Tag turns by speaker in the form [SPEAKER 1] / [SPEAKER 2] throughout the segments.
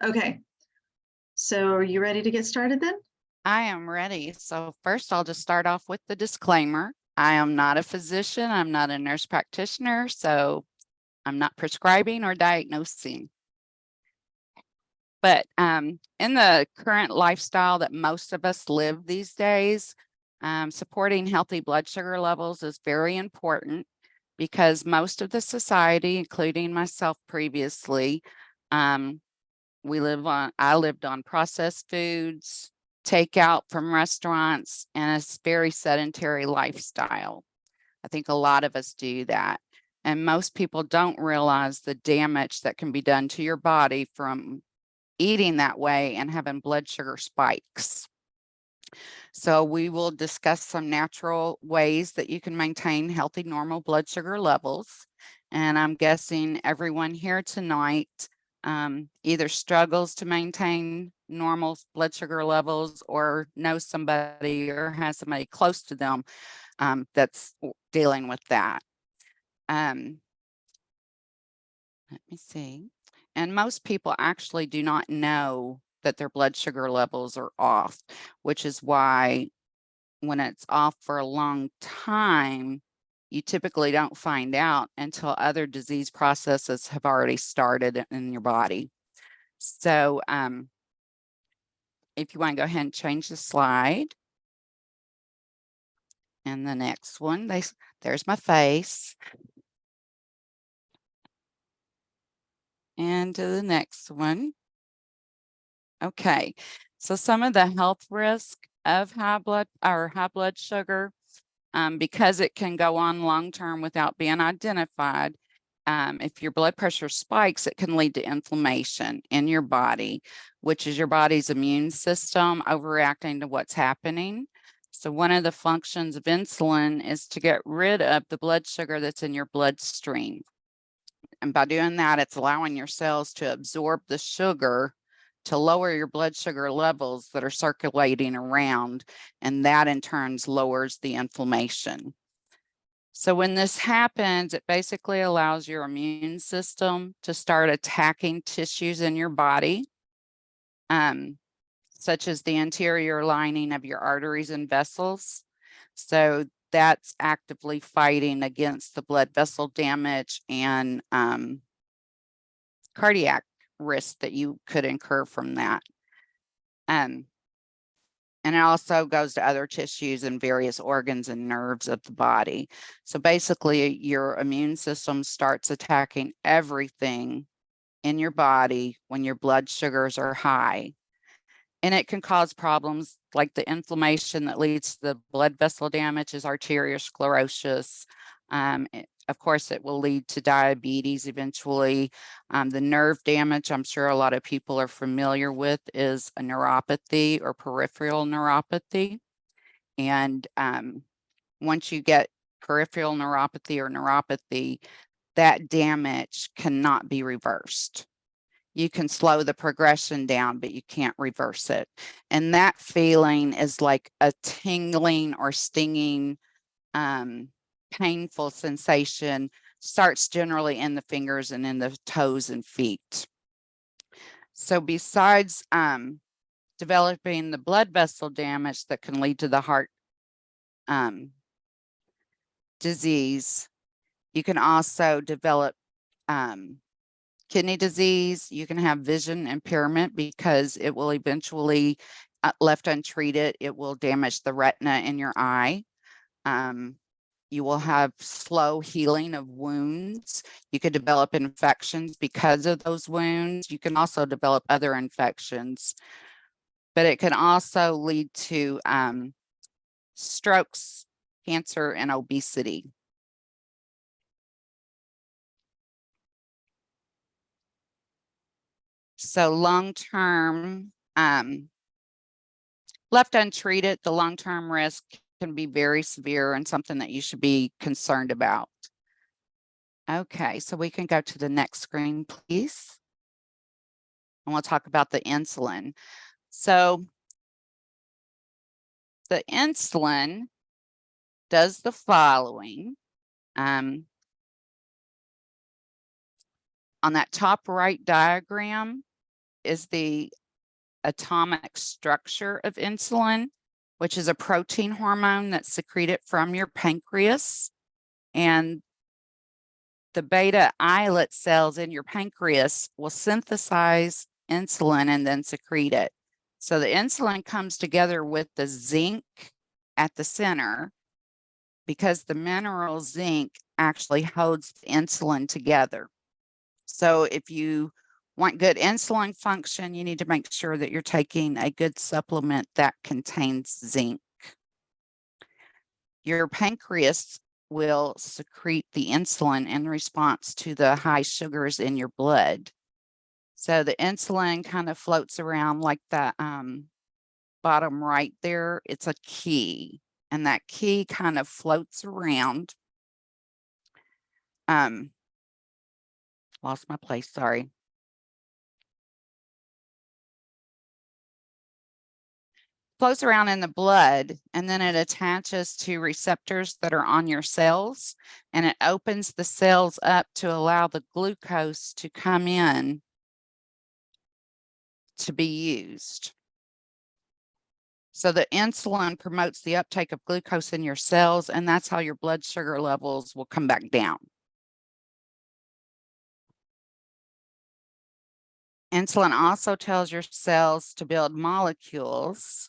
[SPEAKER 1] Okay, so are you ready to get started then?
[SPEAKER 2] I am ready. So first, I'll just start off with the disclaimer. I am not a physician. I'm not a nurse practitioner, so I'm not prescribing or diagnosing. But in the current lifestyle that most of us live these days, supporting healthy blood sugar levels is very important because most of the society, including myself previously, um, I lived on processed foods, takeout from restaurants, and a very sedentary lifestyle. I think a lot of us do that. And most people don't realize the damage that can be done to your body from eating that way and having blood sugar spikes. So we will discuss some natural ways that you can maintain healthy, normal blood sugar levels. And I'm guessing everyone here tonight either struggles to maintain normal blood sugar levels or knows somebody or has somebody close to them that's dealing with that. Let me see. And most people actually do not know that their blood sugar levels are off, which is why when it's off for a long time, you typically don't find out until other disease processes have already started in your body. So if you want to go ahead and change the slide. And the next one, there's my face. And to the next one. Okay, so some of the health risk of high blood sugar, because it can go on long term without being identified. If your blood pressure spikes, it can lead to inflammation in your body, which is your body's immune system overreacting to what's happening. So one of the functions of insulin is to get rid of the blood sugar that's in your bloodstream. And by doing that, it's allowing your cells to absorb the sugar to lower your blood sugar levels that are circulating around. And that in turn lowers the inflammation. So when this happens, it basically allows your immune system to start attacking tissues in your body, such as the interior lining of your arteries and vessels. So that's actively fighting against the blood vessel damage and cardiac risk that you could incur from that. And it also goes to other tissues and various organs and nerves of the body. So basically, your immune system starts attacking everything in your body when your blood sugars are high. And it can cause problems like the inflammation that leads to the blood vessel damage is arteriosclerosis. Of course, it will lead to diabetes eventually. The nerve damage, I'm sure a lot of people are familiar with, is a neuropathy or peripheral neuropathy. And once you get peripheral neuropathy, that damage cannot be reversed. You can slow the progression down, but you can't reverse it. And that feeling is like a tingling or stinging, painful sensation, starts generally in the fingers and in the toes and feet. So besides developing the blood vessel damage that can lead to the heart disease, you can also develop kidney disease. You can have vision impairment because it will eventually, left untreated, it will damage the retina in your eye. You will have slow healing of wounds. You could develop infections because of those wounds. You can also develop other infections, but it can also lead to strokes, cancer, and obesity. So long-term, left untreated, the long-term risk can be very severe and something that you should be concerned about. Okay, so we can go to the next screen, please. And we'll talk about the insulin. So the insulin does the following. On that top right diagram, is the atomic structure of insulin, which is a protein hormone that's secreted from your pancreas. And the beta islet cells in your pancreas will synthesize insulin and then secrete it. So the insulin comes together with the zinc at the center because the mineral zinc actually holds the insulin together. So if you want good insulin function, you need to make sure that you're taking a good supplement that contains zinc. Your pancreas will secrete the insulin in response to the high sugars in your blood. So the insulin kind of floats around like that bottom right there. It's a key, and that key kind of floats around. Lost my place, sorry. Floats around in the blood, and then it attaches to receptors that are on your cells, and it opens the cells up to allow the glucose to come in to be used. So the insulin promotes the uptake of glucose in your cells, and that's how your blood sugar levels will come back down. Insulin also tells your cells to build molecules,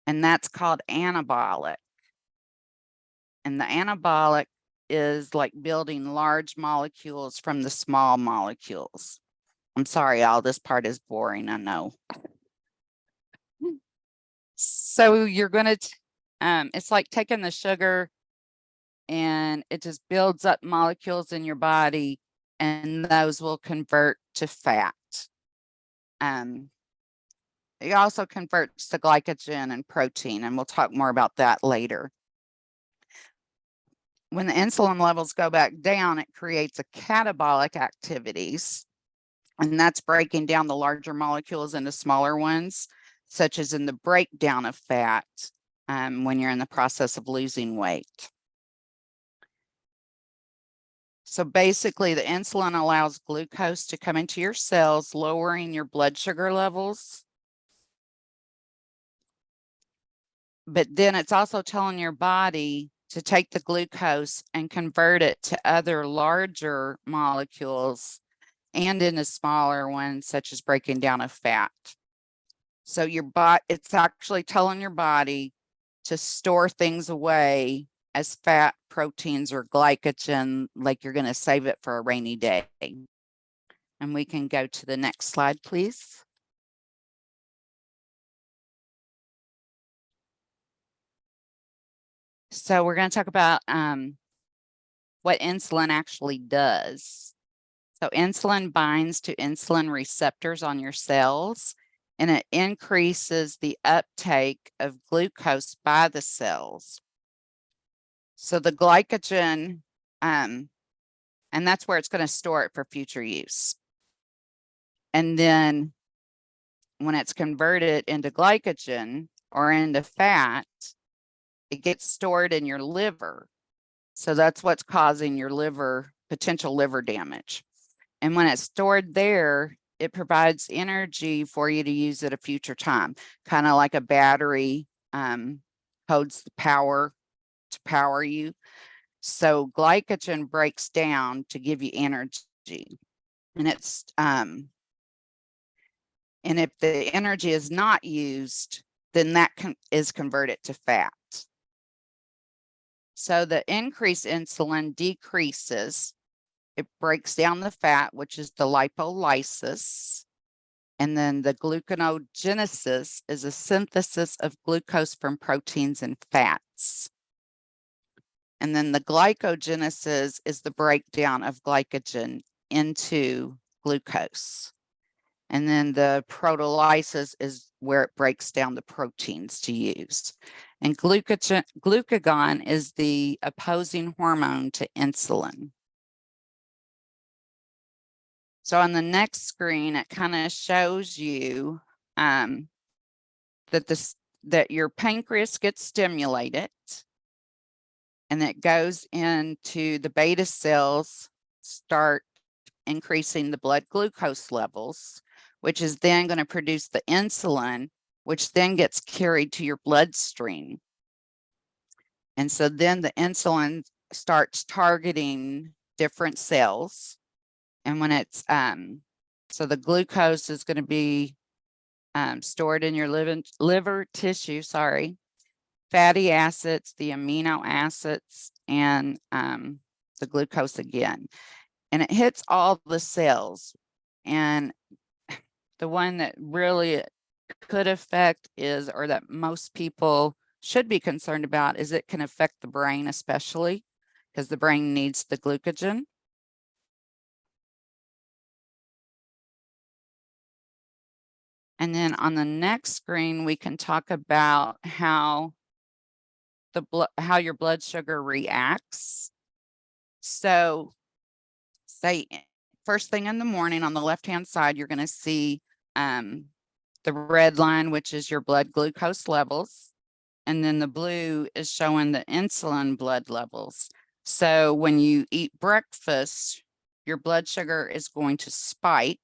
[SPEAKER 2] and that's called anabolic. And the anabolic is like building large molecules from the small molecules. I'm sorry, all this part is boring, I know. So you're going to, it's like taking the sugar and it just builds up molecules in your body, and those will convert to fat. It also converts to glycogen and protein, and we'll talk more about that later. When the insulin levels go back down, it creates a catabolic activities, and that's breaking down the larger molecules into smaller ones, such as in the breakdown of fat when you're in the process of losing weight. So basically, the insulin allows glucose to come into your cells, lowering your blood sugar levels. But then it's also telling your body to take the glucose and convert it to other larger molecules and into smaller ones, such as breaking down of fat. So it's actually telling your body to store things away as fat, proteins, or glycogen, like you're going to save it for a rainy day. And we can go to the next slide, please. So we're going to talk about what insulin actually does. So insulin binds to insulin receptors on your cells, and it increases the uptake of glucose by the cells. So the glycogen, and that's where it's going to store it for future use. And then when it's converted into glycogen or into fat, it gets stored in your liver. So that's what's causing your potential liver damage. And when it's stored there, it provides energy for you to use at a future time, kind of like a battery holds the power to power you. So glycogen breaks down to give you energy. And it's and if the energy is not used, then that is converted to fat. So the increased insulin decreases. It breaks down the fat, which is the lipolysis. And then the gluconeogenesis is a synthesis of glucose from proteins and fats. And then the glycogenesis is the breakdown of glycogen into glucose. And then the proteolysis is where it breaks down the proteins to use. And glucagon is the opposing hormone to insulin. So on the next screen, it kind of shows you that your pancreas gets stimulated, and it goes into the beta cells, start increasing the blood glucose levels, which is then going to produce the insulin, which then gets carried to your bloodstream. And so then the insulin starts targeting different cells. And when it's, so the glucose is going to be stored in your liver tissue, fatty acids, the amino acids, and the glucose again. And it hits all the cells. And the one that really could affect is, or that most people should be concerned about, is it can affect the brain, especially because the brain needs the glucogen. And then on the next screen, we can talk about how your blood sugar reacts. So say first thing in the morning on the left-hand side, you're going to see the red line, which is your blood glucose levels. And then the blue is showing the insulin blood levels. So when you eat breakfast, your blood sugar is going to spike.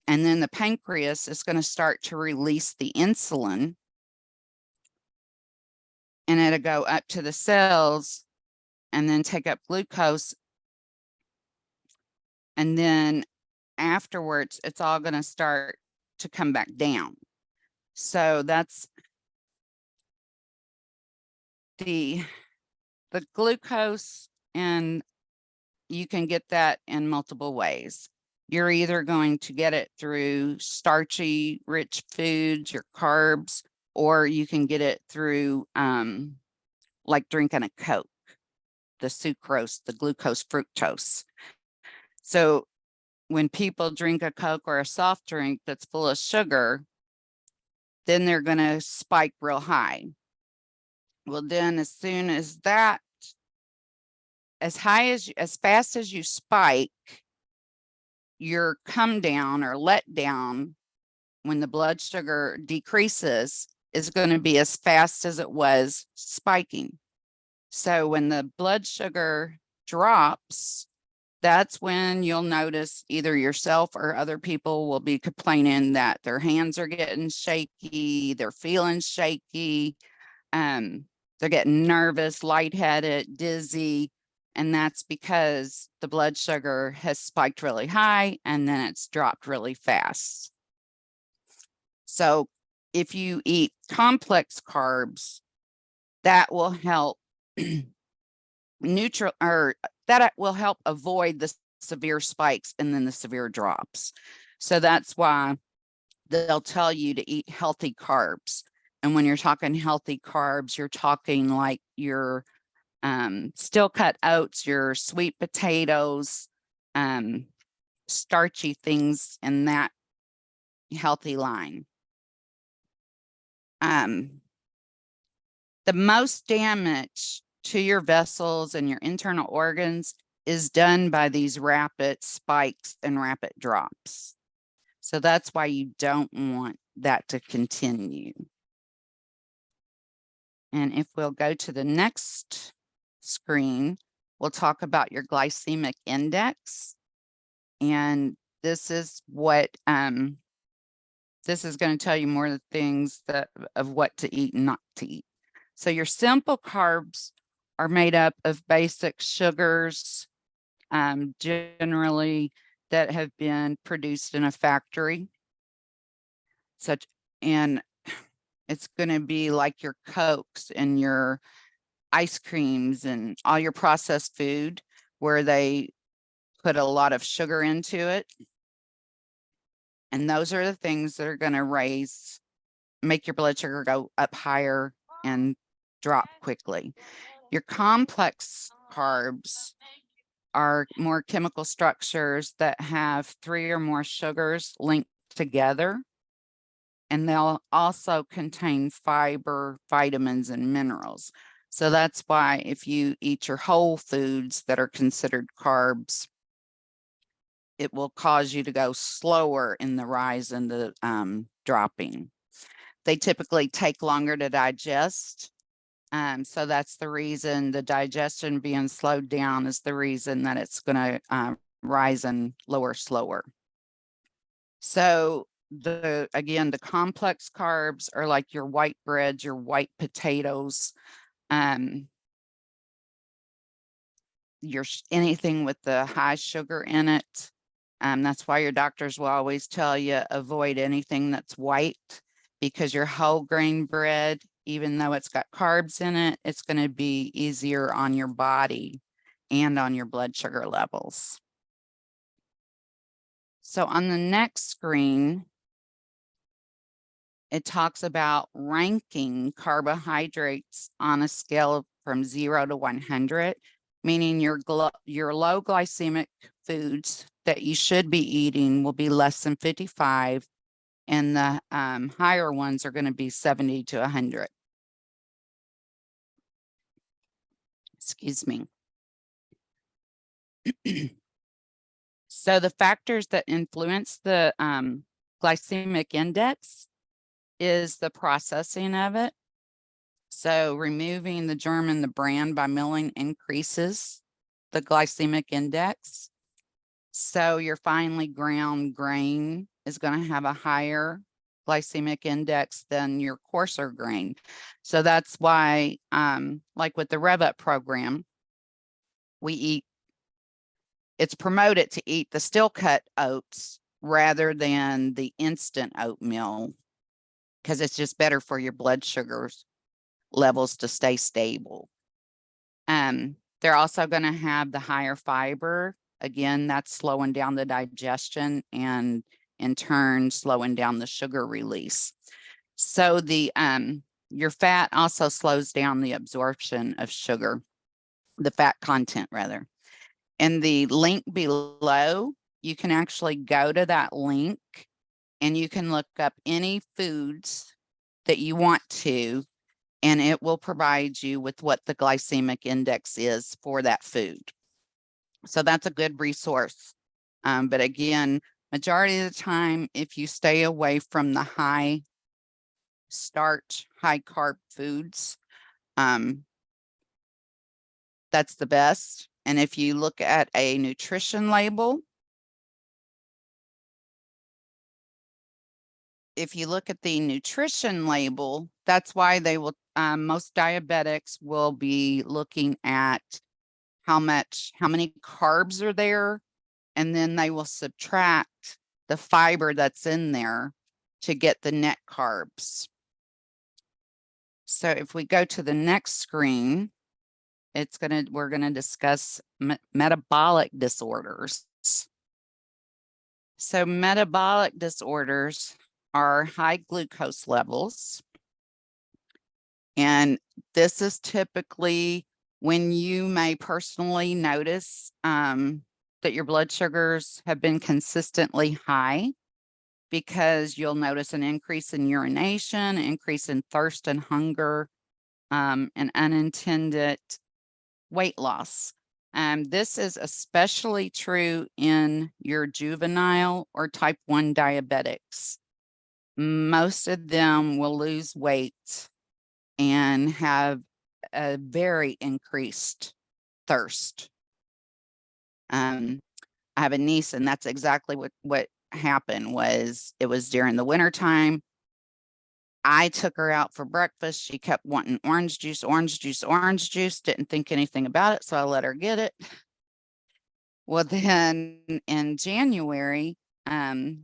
[SPEAKER 2] And then the pancreas is going to start to release the insulin. And it'll go up to the cells and then take up glucose. And then afterwards, it's all going to start to come back down. So that's the glucose, and you can get that in multiple ways. You're either going to get it through starchy rich foods, your carbs, or you can get it through like drinking a Coke, the sucrose, the glucose fructose. So when people drink a Coke or a soft drink that's full of sugar, then they're going to spike real high. Well, then as soon as that, as fast as you spike, your come down or let down when the blood sugar decreases is going to be as fast as it was spiking. So when the blood sugar drops, that's when you'll notice either yourself or other people will be complaining that their hands are getting shaky, they're feeling shaky, they're getting nervous, lightheaded, dizzy, and that's because the blood sugar has spiked really high and then it's dropped really fast. So if you eat complex carbs, that will help that will help avoid the severe spikes and then the severe drops. So that's why they'll tell you to eat healthy carbs. And when you're talking healthy carbs, you're talking like your still cut oats, your sweet potatoes, starchy things in that healthy line. The most damage to your vessels and your internal organs is done by these rapid spikes and rapid drops. So that's why you don't want that to continue. And if we'll go to the next screen, we'll talk about your glycemic index. And this is what, this is going to tell you more of the things of what to eat and not to eat. So your simple carbs are made up of basic sugars, generally that have been produced in a factory. And it's going to be like your Cokes and your ice creams and all your processed food where they put a lot of sugar into it. And those are the things that are going to make your blood sugar go up higher and drop quickly. Your complex carbs are more chemical structures that have 3 or more sugars linked together. And they'll also contain fiber, vitamins, and minerals. So that's why if you eat your whole foods that are considered carbs, it will cause you to go slower in the rise and the dropping. They typically take longer to digest. So that's the reason the digestion being slowed down is the reason that it's going to rise and lower slower. So again, the complex carbs are like your white breads, your white potatoes, anything with the high sugar in it. That's why your doctors will always tell you avoid anything that's white, because your whole grain bread, even though it's got carbs in it, it's going to be easier on your body and on your blood sugar levels. So on the next screen, it talks about ranking carbohydrates on a scale from 0 to 100, meaning your low glycemic foods that you should be eating will be less than 55, and the higher ones are going to be 70 to 100. Excuse me. So the factors that influence the glycemic index is the processing of it. So removing the germ and the bran by milling increases the glycemic index. So your finely ground grain is going to have a higher glycemic index than your coarser grain. So that's why, like with the Rev Up program, it's promoted to eat the still cut oats rather than the instant oatmeal, because it's just better for your blood sugars levels to stay stable. They're also going to have the higher fiber. Again, that's slowing down the digestion and in turn slowing down the sugar release. So your fat also slows down the absorption of sugar, the fat content rather. In the link below, you can actually go to that link and you can look up any foods that you want to, and it will provide you with what the glycemic index is for that food. So that's a good resource. But again, majority of the time, if you stay away from the high starch, high carb foods, that's the best. And if you look at a nutrition label, if you look at the nutrition label, that's why they will, most diabetics will be looking at how many carbs are there, and then they will subtract the fiber that's in there to get the net carbs. So if we go to the next screen, we're gonna discuss metabolic disorders. So metabolic disorders are high glucose levels. And this is typically when you may personally notice that your blood sugars have been consistently high, because you'll notice an increase in urination, increase in thirst and hunger, and unintended weight loss. This is especially true in your juvenile or type 1 diabetics. Most of them will lose weight and have a very increased thirst. I have a niece, and that's exactly what happened. It was during the winter time. I took her out for breakfast. She kept wanting orange juice, orange juice, orange juice. Didn't think anything about it, so I let her get it. Well, then in January,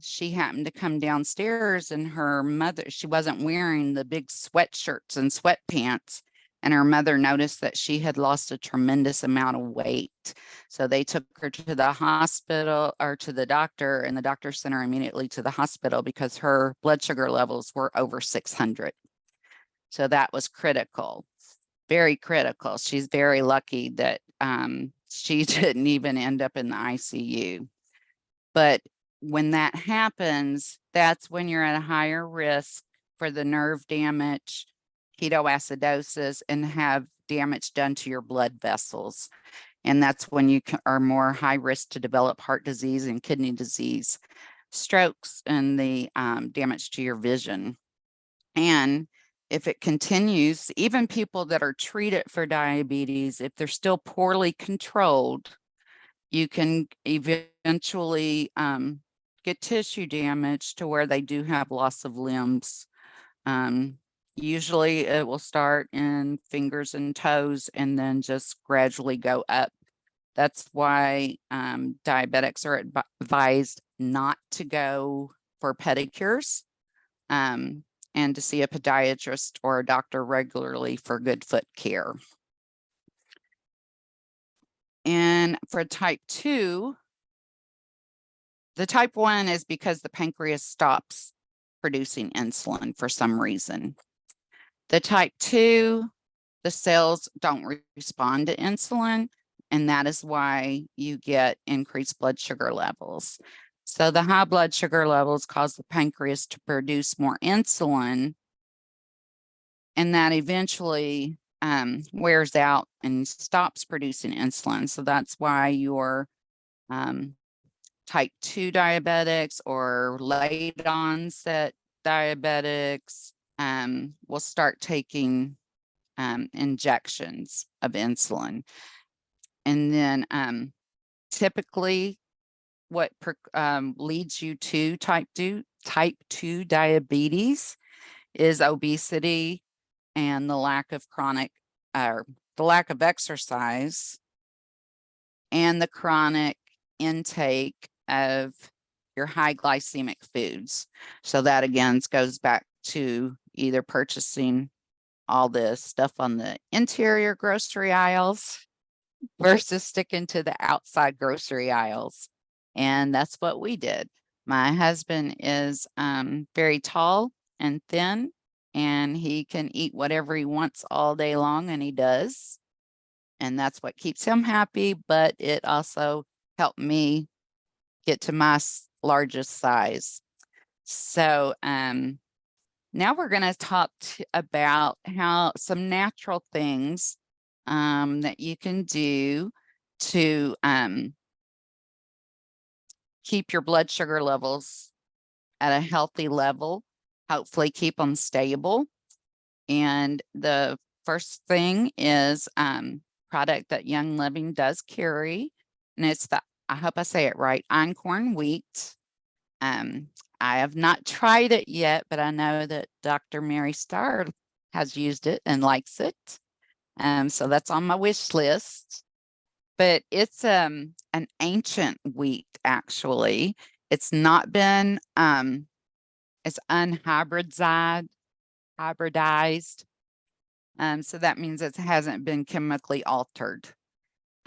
[SPEAKER 2] she happened to come downstairs, and her mother, she wasn't wearing the big sweatshirts and sweatpants. And her mother noticed that she had lost a tremendous amount of weight. So they took her to the hospital, or to the doctor, and the doctor sent her immediately to the hospital because her blood sugar levels were over 600. So that was critical, very critical. She's very lucky that she didn't even end up in the ICU. But when that happens, that's when you're at a higher risk for the nerve damage, ketoacidosis, and have damage done to your blood vessels. And that's when you are more high risk to develop heart disease and kidney disease, strokes, and the damage to your vision. And if it continues, even people that are treated for diabetes, if they're still poorly controlled, you can eventually get tissue damage to where they do have loss of limbs. Usually it will start in fingers and toes and then just gradually go up. That's why diabetics are advised not to go for pedicures and to see a podiatrist or a doctor regularly for good foot care. And for type 2, the type 1 is because the pancreas stops producing insulin for some reason. The type 2, the cells don't respond to insulin, and that is why you get increased blood sugar levels. So the high blood sugar levels cause the pancreas to produce more insulin, and that eventually wears out and stops producing insulin. So that's why your type 2 diabetics or late onset diabetics will start taking injections of insulin. And then typically what leads you to type 2 diabetes is obesity and the lack of the lack of exercise and the chronic intake of your high glycemic foods. So that again goes back to either purchasing all the stuff on the interior grocery aisles versus sticking to the outside grocery aisles. And that's what we did. My husband is very tall and thin, and he can eat whatever he wants all day long, and he does. And that's what keeps him happy, but it also helped me get to my largest size. So now we're going to talk about how some natural things that you can do to keep your blood sugar levels at a healthy level, hopefully keep them stable. And the first thing is product that Young Living does carry, and it's the, I hope I say it right, einkorn wheat. I have not tried it yet, but I know that Dr. Mary Starr has used it and likes it. So that's on my wish list. But it's an ancient wheat, actually. It's not been it's unhybridized. So that means it hasn't been chemically altered.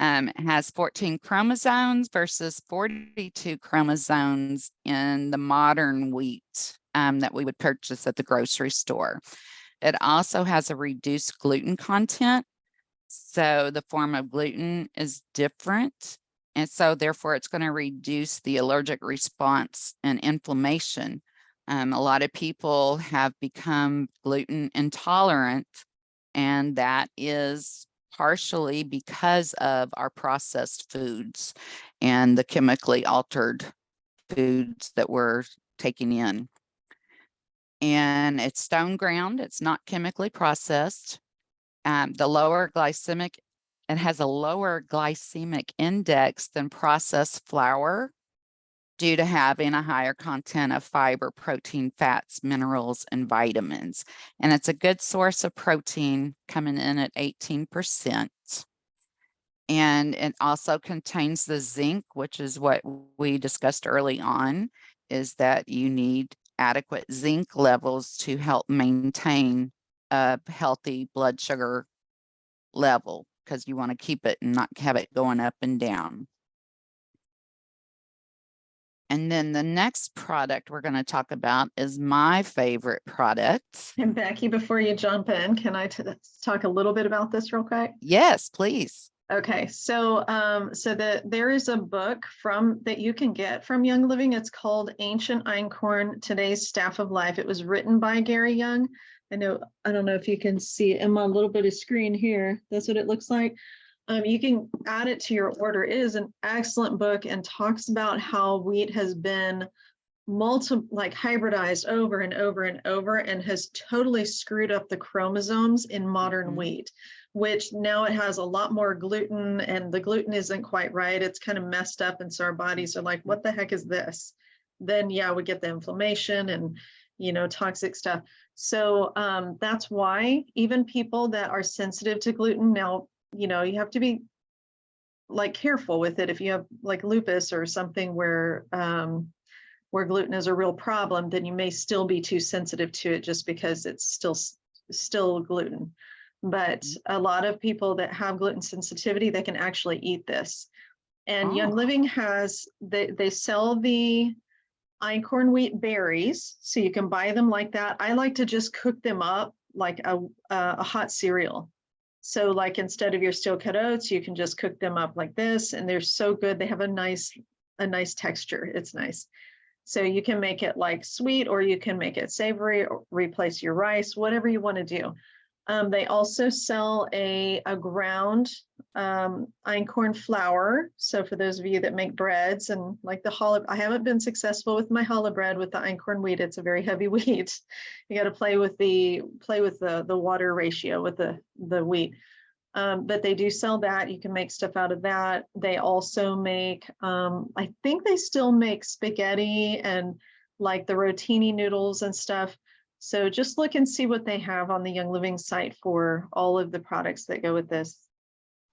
[SPEAKER 2] It has 14 chromosomes versus 42 chromosomes in the modern wheat that we would purchase at the grocery store. It also has a reduced gluten content. So the form of gluten is different. And so therefore it's going to reduce the allergic response and inflammation. A lot of people have become gluten intolerant, and that is partially because of our processed foods and the chemically altered foods that we're taking in. And it's stone ground, it's not chemically processed. It has a lower glycemic index than processed flour due to having a higher content of fiber, protein, fats, minerals, and vitamins. And it's a good source of protein, coming in at 18%. And it also contains the zinc, which is what we discussed early on, is that you need adequate zinc levels to help maintain a healthy blood sugar level, because you want to keep it and not have it going up and down. And then the next product we're going to talk about is my favorite product.
[SPEAKER 1] And Becky, before you jump in, can I talk a little bit about this real quick?
[SPEAKER 2] Yes, please.
[SPEAKER 1] Okay, so there is a book that you can get from Young Living. It's called Ancient Einkorn, Today's Staff of Life. It was written by Gary Young. I don't know if you can see it in my little bit of screen here. That's what it looks like. You can add it to your order. It is an excellent book and talks about how wheat has been hybridized over and over and over, and has totally screwed up the chromosomes in modern wheat, which now it has a lot more gluten, and the gluten isn't quite right. It's kind of messed up. And so our bodies are like, what the heck is this? then yeah, we get the inflammation and, toxic stuff. So that's why even people that are sensitive to gluten now, you have to be like careful with it. If you have like lupus or something where gluten is a real problem, then you may still be too sensitive to it just because it's still gluten. But a lot of people that have gluten sensitivity, they can actually eat this. And Young
[SPEAKER 2] Oh,
[SPEAKER 1] Living they sell the einkorn wheat berries, so you can buy them like that. I like to just cook them up like a hot cereal. So like instead of your steel cut oats, you can just cook them up like this, and they're so good. They have a nice texture. It's nice. So you can make it like sweet, or you can make it savory, or replace your rice, whatever you want to do. They also sell a ground einkorn flour. So for those of you that make breads and like the challah, I haven't been successful with my challah bread with the einkorn wheat. It's a very heavy wheat. You got to play with the water ratio with the wheat. But they do sell that. You can make stuff out of that. They also make, I think they still make spaghetti and like the rotini noodles and stuff. So just look and see what they have on the Young Living site for all of the products that go with this.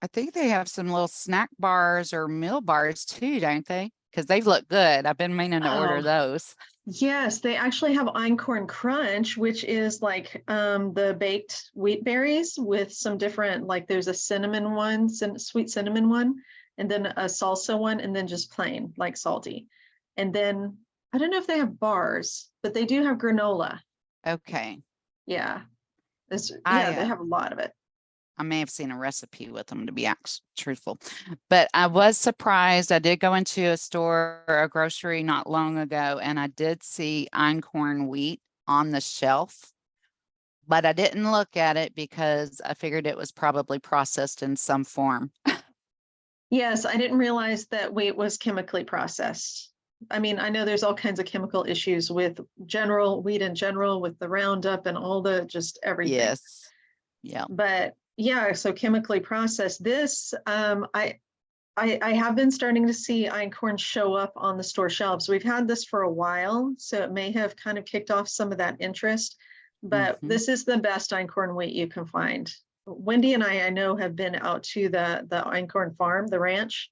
[SPEAKER 2] I think they have some little snack bars or meal bars too, don't they? Because they look good. I've been meaning to order
[SPEAKER 1] Oh,
[SPEAKER 2] those.
[SPEAKER 1] yes, they actually have einkorn crunch, which is like the baked wheat berries with some different, like there's a cinnamon one, sweet cinnamon one, and then a salsa one, and then just plain, like salty. And then I don't know if they have bars, but they do have granola.
[SPEAKER 2] Okay.
[SPEAKER 1] Yeah.
[SPEAKER 2] I
[SPEAKER 1] They have a lot of it.
[SPEAKER 2] I may have seen a recipe with them to be truthful, but I was surprised. I did go into a store, a grocery not long ago, and I did see einkorn wheat on the shelf, but I didn't look at it because I figured it was probably processed in some form.
[SPEAKER 1] Yes, I didn't realize that wheat was chemically processed. I mean, I know there's all kinds of chemical issues with wheat in general, with the Roundup and all the just everything.
[SPEAKER 2] Yes. Yeah.
[SPEAKER 1] But yeah, so chemically processed. This, I have been starting to see einkorn show up on the store shelves. We've had this for a while, so it may have kind of kicked off some of that interest. But
[SPEAKER 2] Mhm.
[SPEAKER 1] this is the best einkorn wheat you can find. Wendy and I know, have been out to the einkorn farm, the ranch.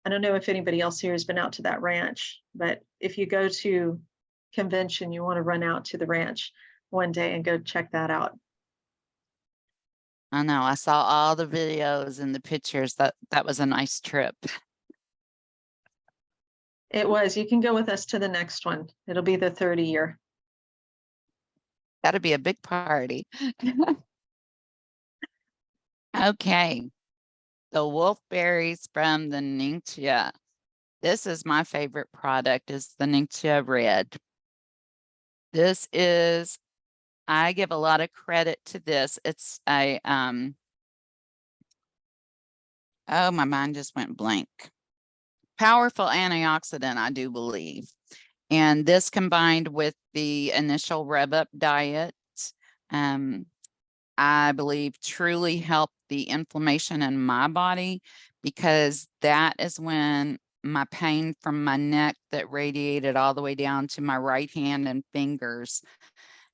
[SPEAKER 1] I don't know if anybody else here has been out to that ranch, but if you go to convention, you want to run out to the ranch one day and go check that out.
[SPEAKER 2] I know. I saw all the videos and the pictures. That was a nice trip.
[SPEAKER 1] It was. You can go with us to the next one. It'll be the 30 year.
[SPEAKER 2] That'd be a big party. Okay. The wolfberries from the Ningxia. This is my favorite product, is the Ningxia Red. This is, I give a lot of credit to this. It's a, oh, my mind just went blank. Powerful antioxidant, I do believe. And this combined with the initial rev up diet, I believe truly helped the inflammation in my body, because that is when my pain from my neck that radiated all the way down to my right hand and fingers,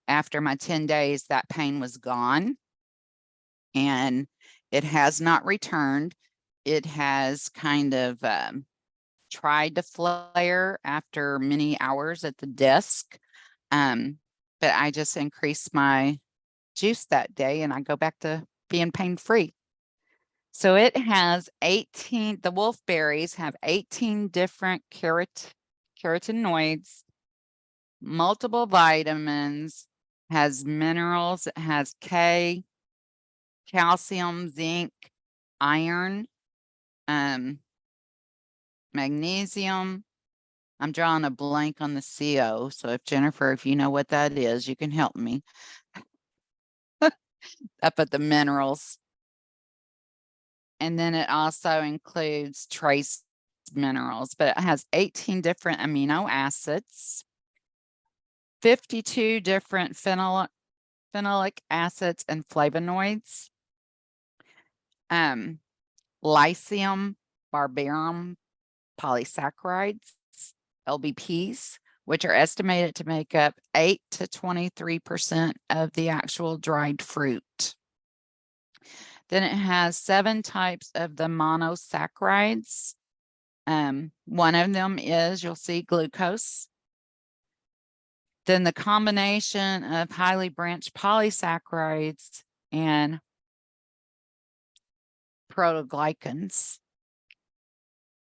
[SPEAKER 2] after my 10 days, that pain was gone and it has not returned. It has kind of tried to flare after many hours at the desk. But I just increased my juice that day and I go back to being pain free. So it has 18, the wolfberries have 18 different carotenoids, multiple vitamins, has minerals, it has K, calcium, zinc, iron, magnesium. I'm drawing a blank on the CO. So if Jennifer, if you know what that is, you can help me. Up at the minerals. And then it also includes trace minerals, but it has 18 different amino acids, 52 different phenolic acids and flavonoids, lycium, barbarum, polysaccharides, LBPs, which are estimated to make up 8 to 23% of the actual dried fruit. Then it has 7 types of the monosaccharides. One of them is, you'll see, glucose. Then the combination of highly branched polysaccharides and protoglycans.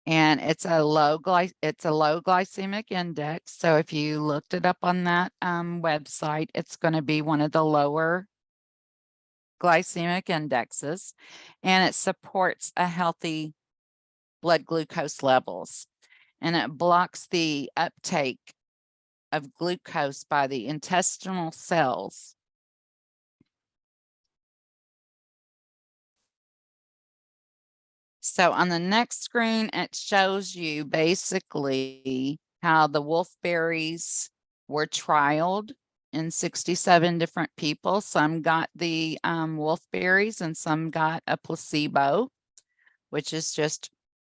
[SPEAKER 2] And it's a low glycemic index. So if you looked it up on that website, it's going to be one of the lower glycemic indexes, and it supports a healthy blood glucose levels, and it blocks the uptake of glucose by the intestinal cells. So on the next screen, it shows you basically how the wolfberries were trialed in 67 different people. Some got the wolfberries and some got a placebo, which is just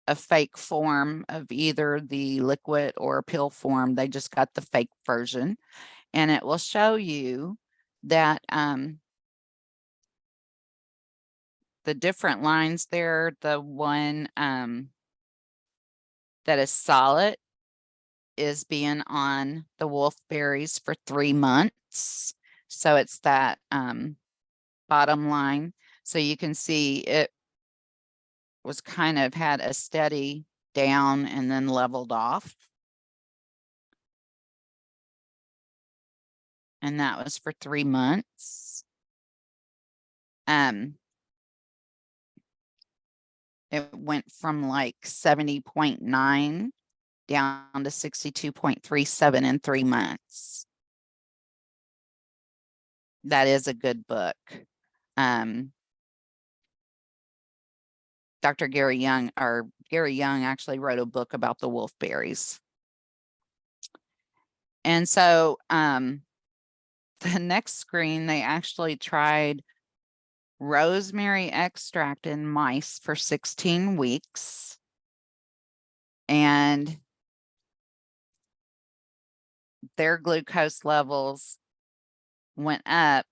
[SPEAKER 2] a fake form of either the liquid or pill form. They just got the fake version. And it will show you that the different lines there, the one that is solid is being on the wolfberries for 3 months. So it's that bottom line. So you can see it was kind of had a steady down and then leveled off. And that was for 3 months. It went from like 70.9 down to 62.37 in 3 months. That is a good book. Dr. Gary Young actually wrote a book about the wolfberries. And so the next screen, they actually tried rosemary extract in mice for 16 weeks. And their glucose levels went up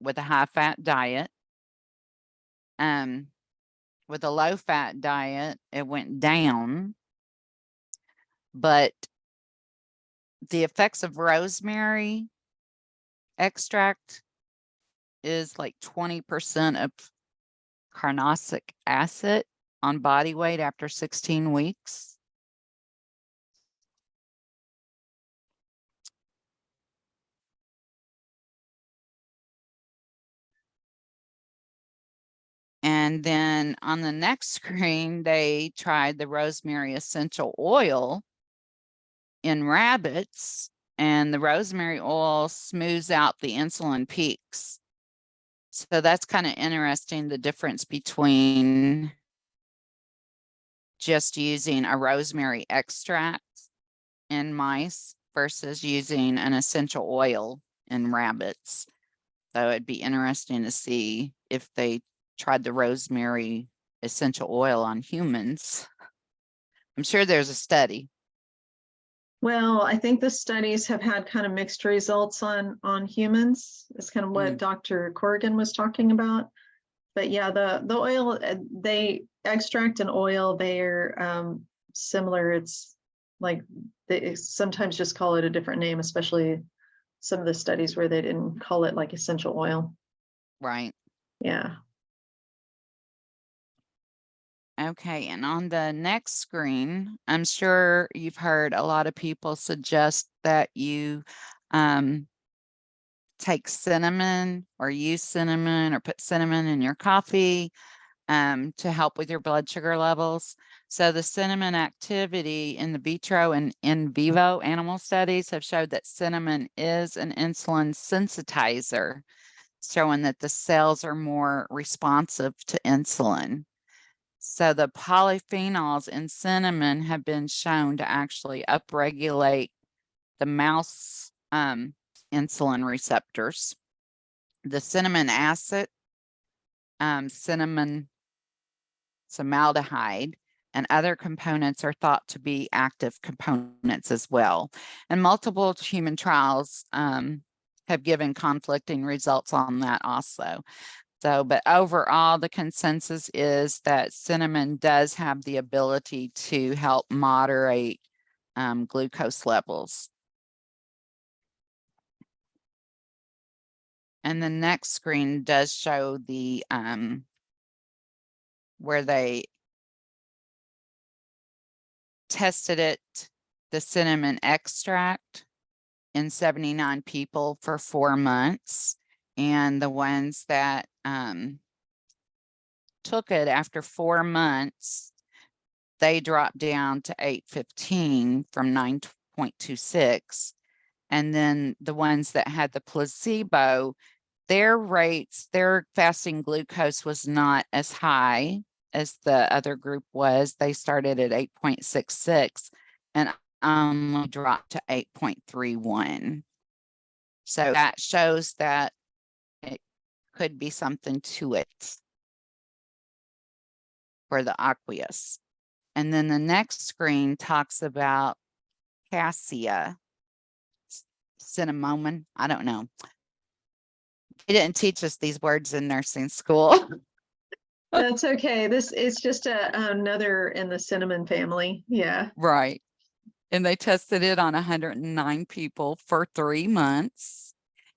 [SPEAKER 2] with a high-fat diet. With a low-fat diet, it went down. But the effects of rosemary extract is like 20% of carnosic acid on body weight after 16 weeks. And then on the next screen, they tried the rosemary essential oil in rabbits, and the rosemary oil smooths out the insulin peaks. So that's kind of interesting, the difference between just using a rosemary extract in mice versus using an essential oil in rabbits. So it'd be interesting to see if they tried the rosemary essential oil on humans. I'm sure there's a study.
[SPEAKER 1] Well, I think the studies have had kind of mixed results on humans. It's kind of what Dr. Corrigan was talking about. But yeah, the oil, they extract and oil, they're similar. It's like they sometimes just call it a different name, especially some of the studies where they didn't call it like essential oil.
[SPEAKER 2] Right.
[SPEAKER 1] Yeah.
[SPEAKER 2] Okay, and on the next screen, I'm sure you've heard a lot of people suggest that you take cinnamon or use cinnamon or put cinnamon in your coffee to help with your blood sugar levels. So the cinnamon activity in the vitro and in vivo animal studies have showed that cinnamon is an insulin sensitizer, showing that the cells are more responsive to insulin. So the polyphenols in cinnamon have been shown to actually upregulate the mouse insulin receptors. The cinnamon acid, cinnamon formaldehyde, and other components are thought to be active components as well. And multiple human trials have given conflicting results on that also. So, but overall, the consensus is that cinnamon does have the ability to help moderate glucose levels. And the next screen does show the where they tested it, the cinnamon extract in 79 people for 4 months. And the ones that took it after 4 months, they dropped down to 815 from 9.26. And then the ones that had the placebo, their rates, their fasting glucose was not as high as the other group was. They started at 8.66 and only dropped to 8.31. So that shows that it could be something to it for the aqueous. And then the next screen talks about cassia, cinnamon, I don't know. They didn't teach us these words in nursing school.
[SPEAKER 1] That's okay. This is just another in the cinnamon family. Yeah.
[SPEAKER 2] Right. And they tested it on 109 people for 3 months.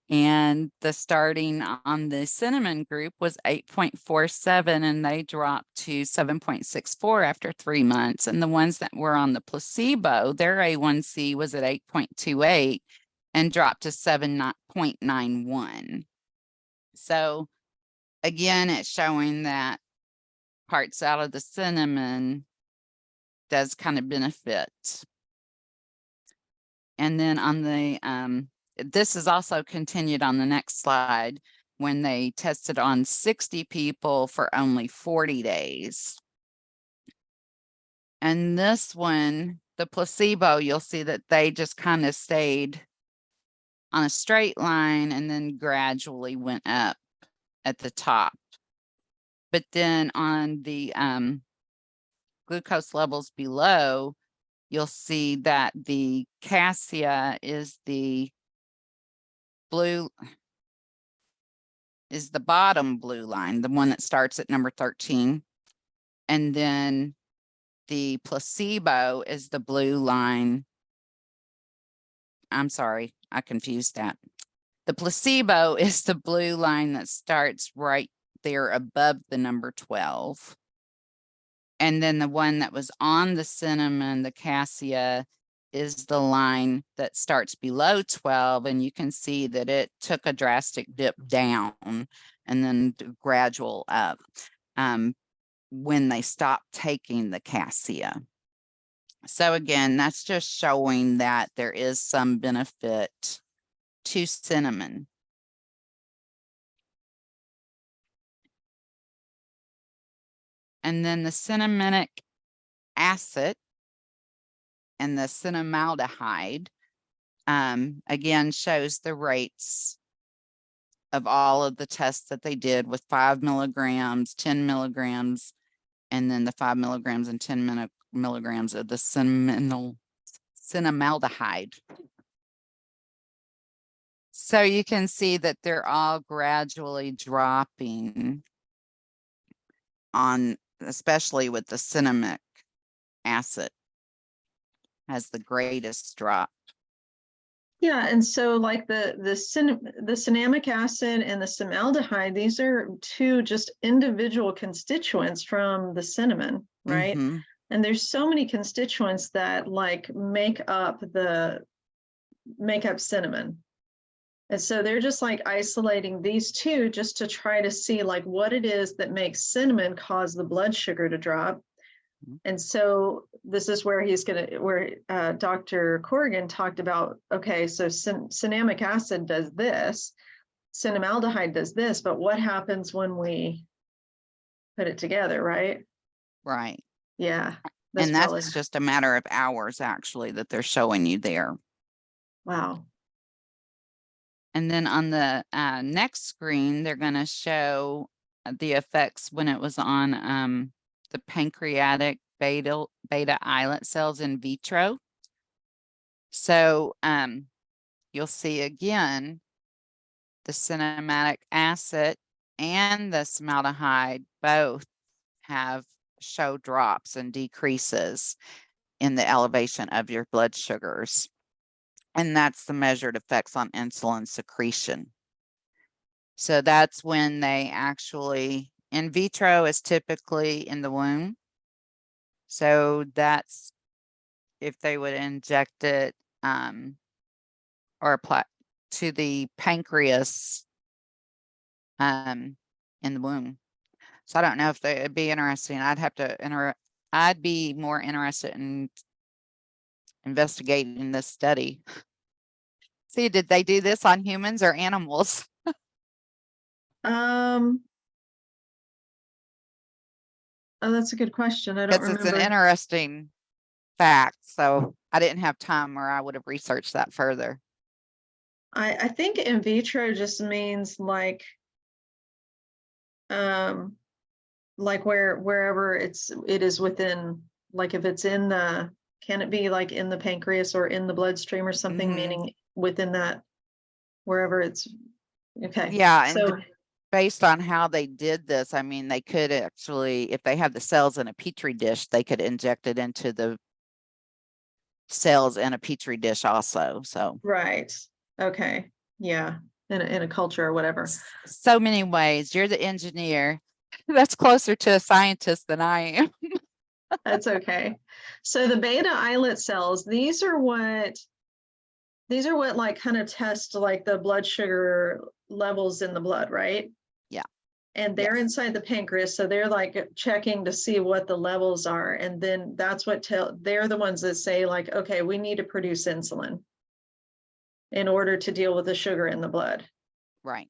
[SPEAKER 2] And the starting on the cinnamon group was 8.47 and they dropped to 7.64 after 3 months. And the ones that were on the placebo, their A1C was at 8.28 and dropped to 7.91. So again, it's showing that parts out of the cinnamon does kind of benefit. And then on the, this is also continued on the next slide when they tested on 60 people for only 40 days. And this one, the placebo, you'll see that they just kind of stayed on a straight line and then gradually went up at the top. But then on the glucose levels below, you'll see that the cassia is the blue, is the bottom blue line, the one that starts at number 13. And then the placebo is the blue line. I'm sorry, I confused that. The placebo is the blue line that starts right there above the number 12. And then the one that was on the cinnamon, the cassia, is the line that starts below 12. And you can see that it took a drastic dip down and then gradual up when they stopped taking the cassia. So again, that's just showing that there is some benefit to cinnamon. And then the cinnamonic acid and the cinnamaldehyde, again, shows the rates of all of the tests that they did with 5 milligrams, 10 milligrams, and then the 5 milligrams and 10 milligrams of the cinnamaldehyde. So you can see that they're all gradually dropping on, especially with the cinnamic acid has the greatest drop.
[SPEAKER 1] Yeah, and so like the cinnamic acid and the cinnamaldehyde, these are two just individual constituents from the cinnamon, right?
[SPEAKER 2] Mm-hmm.
[SPEAKER 1] And there's so many constituents that like make up cinnamon. And so they're just like isolating these two just to try to see like what it is that makes cinnamon cause the blood sugar to drop. And so this is where Dr. Corrigan talked about, okay, so cinnamic acid does this, cinnamaldehyde does this, but what happens when we put it together, right?
[SPEAKER 2] Right.
[SPEAKER 1] Yeah.
[SPEAKER 2] And that's just a matter of hours actually that they're showing you there.
[SPEAKER 1] Wow.
[SPEAKER 2] And then on the next screen, they're going to show the effects when it was on the pancreatic beta islet cells in vitro. So you'll see again the cinematic acid and the formaldehyde both show drops and decreases in the elevation of your blood sugars. And that's the measured effects on insulin secretion. So that's when they actually, in vitro is typically in the womb. So that's if they would inject it or apply to the pancreas in the womb. So I don't know if it'd be interesting. I'd be more interested in investigating this study. See, did they do this on humans or animals?
[SPEAKER 1] Oh, that's a good question. I don't
[SPEAKER 2] Because it's an
[SPEAKER 1] remember.
[SPEAKER 2] interesting fact. So I didn't have time, or I would have researched that further.
[SPEAKER 1] I think in vitro just means like wherever it is within, like if it's in the, can it be like in the pancreas or in the bloodstream or something, meaning within that, wherever it's, okay.
[SPEAKER 2] Yeah, and
[SPEAKER 1] So
[SPEAKER 2] based on how they did this, I mean, they could actually, if they have the cells in a petri dish, they could inject it into the cells in a petri dish also. So
[SPEAKER 1] right. Okay. Yeah. In a culture or whatever.
[SPEAKER 2] so many ways. You're the engineer. That's closer to a scientist than I am.
[SPEAKER 1] That's okay. So the beta islet cells, these are what like kind of test like the blood sugar levels in the blood, right?
[SPEAKER 2] Yeah.
[SPEAKER 1] And they're
[SPEAKER 2] Yes.
[SPEAKER 1] inside the pancreas, so they're like checking to see what the levels are, and then that's what they're the ones that say like, okay, we need to produce insulin in order to deal with the sugar in the blood.
[SPEAKER 2] Right.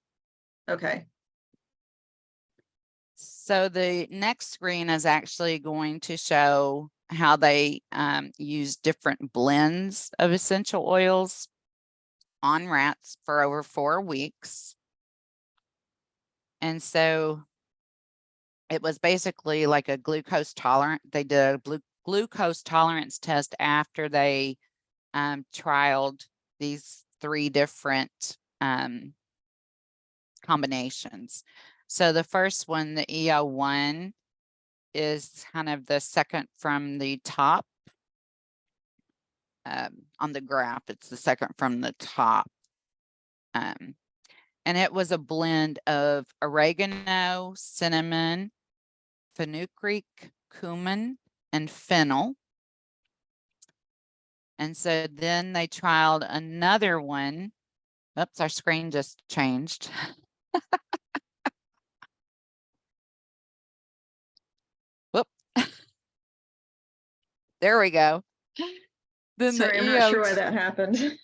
[SPEAKER 1] Okay.
[SPEAKER 2] So the next screen is actually going to show how they use different blends of essential oils on rats for over 4 weeks. And so it was basically like a glucose tolerant. They did a glucose tolerance test after they trialed these 3 different combinations. So the first one, the EO1, is kind of the second from the top. On the graph, it's the second from the top. And it was a blend of oregano, cinnamon, fenugreek, cumin, and fennel. And so then they trialed another one. Oops, our screen just changed. Whoop. There we go. Then
[SPEAKER 1] Sorry, I'm not sure why that happened.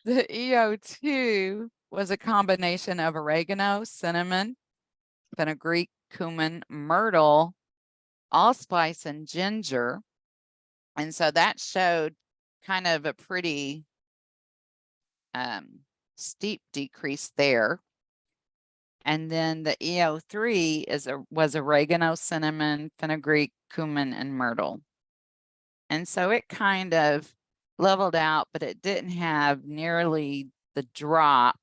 [SPEAKER 2] The EO2 was a combination of oregano, cinnamon, fenugreek, cumin, myrtle, allspice, and ginger. And so that showed kind of a pretty steep decrease there. And then the EO3 was oregano, cinnamon, fenugreek, cumin, and myrtle. And so it kind of leveled out, but it didn't have nearly the drop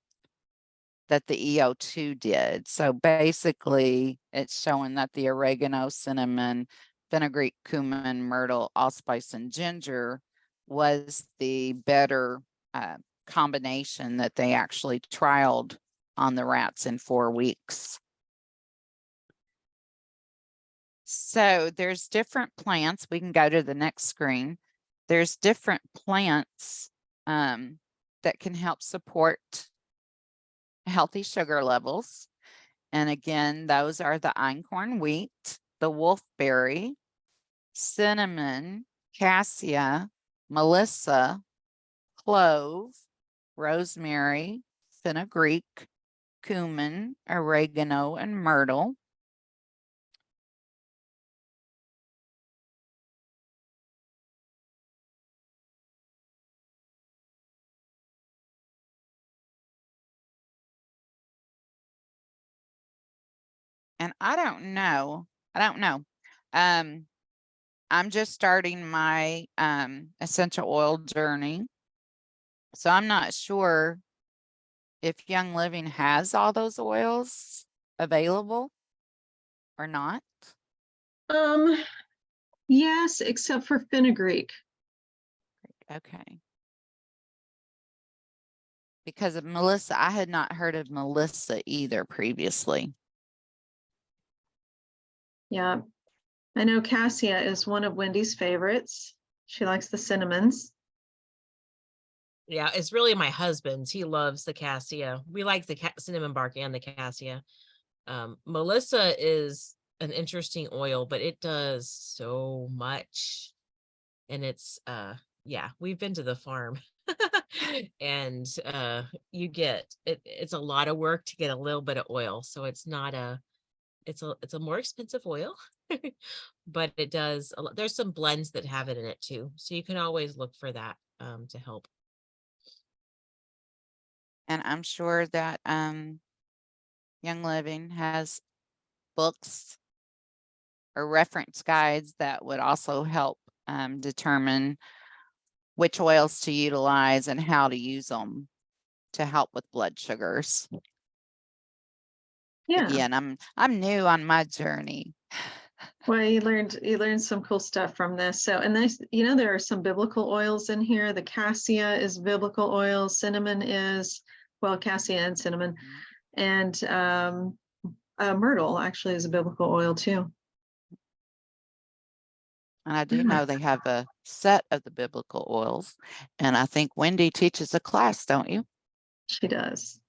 [SPEAKER 2] that the EO2 did. So basically, it's showing that the oregano, cinnamon, fenugreek, cumin, myrtle, allspice, and ginger was the better combination that they actually trialed on the rats in 4 weeks. So there's different plants. We can go to the next screen. There's different plants that can help support healthy sugar levels. And again, those are the einkorn wheat, the wolfberry, cinnamon, cassia, melissa, clove, rosemary, fenugreek, cumin, oregano, and myrtle. And I don't know. I'm just starting my essential oil journey. So I'm not sure if Young Living has all those oils available or not.
[SPEAKER 1] Yes, except for fenugreek.
[SPEAKER 2] Okay. Because of Melissa, I had not heard of Melissa either previously.
[SPEAKER 1] Yeah. I know cassia is one of Wendy's favorites. She likes the cinnamons.
[SPEAKER 3] Yeah, it's really my husband's. He loves the cassia. We like the cinnamon bark and the cassia. Melissa is an interesting oil, but it does so much. And it's yeah, we've been to the farm. And you get it's a lot of work to get a little bit of oil. So it's not it's a more expensive oil. But it does there's some blends that have it in it too. So you can always look for that to help.
[SPEAKER 2] And I'm sure that Young Living has books or reference guides that would also help determine which oils to utilize and how to use them to help with blood sugars.
[SPEAKER 1] Yeah.
[SPEAKER 2] Again, I'm new on my journey.
[SPEAKER 1] Well, you learned some cool stuff from this. So, and there's, there are some biblical oils in here. The cassia is biblical oil. Cinnamon is, well, cassia and cinnamon. And myrtle actually is a biblical oil too.
[SPEAKER 2] And I do know they have a set of the biblical oils. And I think Wendy teaches a class, don't you?
[SPEAKER 1] She does.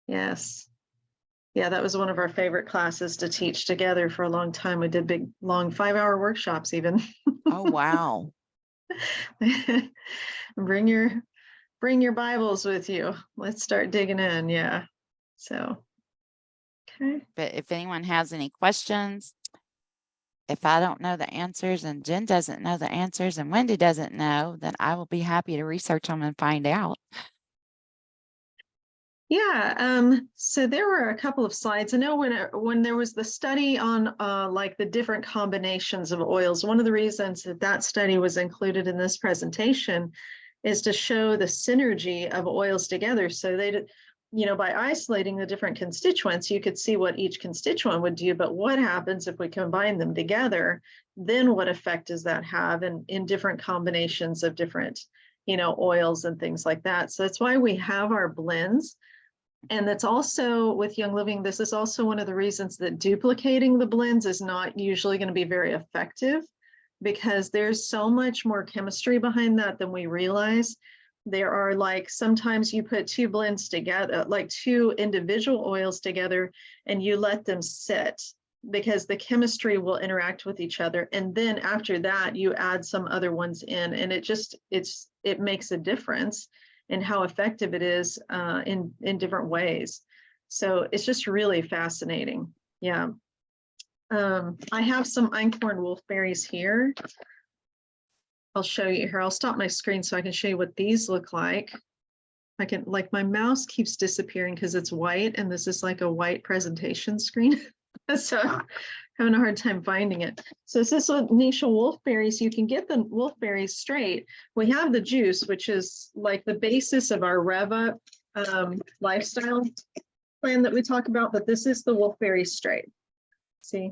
[SPEAKER 1] Yes. Yeah, that was one of our favorite classes to teach together for a long time. We did big, long 5-hour workshops even.
[SPEAKER 2] Oh, wow.
[SPEAKER 1] Bring your Bibles with you. Let's start digging in. Yeah. So, okay.
[SPEAKER 2] But if anyone has any questions, if I don't know the answers and Jen doesn't know the answers and Wendy doesn't know, then I will be happy to research them and find out.
[SPEAKER 1] Yeah, so there were a couple of slides. I know when there was the study on like the different combinations of oils, one of the reasons that study was included in this presentation is to show the synergy of oils together. So they did, by isolating the different constituents, you could see what each constituent would do, but what happens if we combine them together? Then what effect does that have in different combinations of different, oils and things like that? So that's why we have our blends. And that's also with Young Living, this is also one of the reasons that duplicating the blends is not usually going to be very effective, because there's so much more chemistry behind that than we realize. There are, like, sometimes you put two blends together, like two individual oils together, and you let them sit because the chemistry will interact with each other. And then after that, you add some other ones in, and it makes a difference and how effective it is in different ways. So it's just really fascinating. Yeah. I have some einkorn wolfberries here. I'll show you here. I'll stop my screen so I can show you what these look like. My mouse keeps disappearing because it's white, and this is like a white presentation screen. So I'm having a hard time finding it. So this is what Nisha wolfberries. You can get the wolfberries straight. We have the juice, which is like the basis of our Rev Up lifestyle plan that we talk about, but this is the wolfberry straight. See?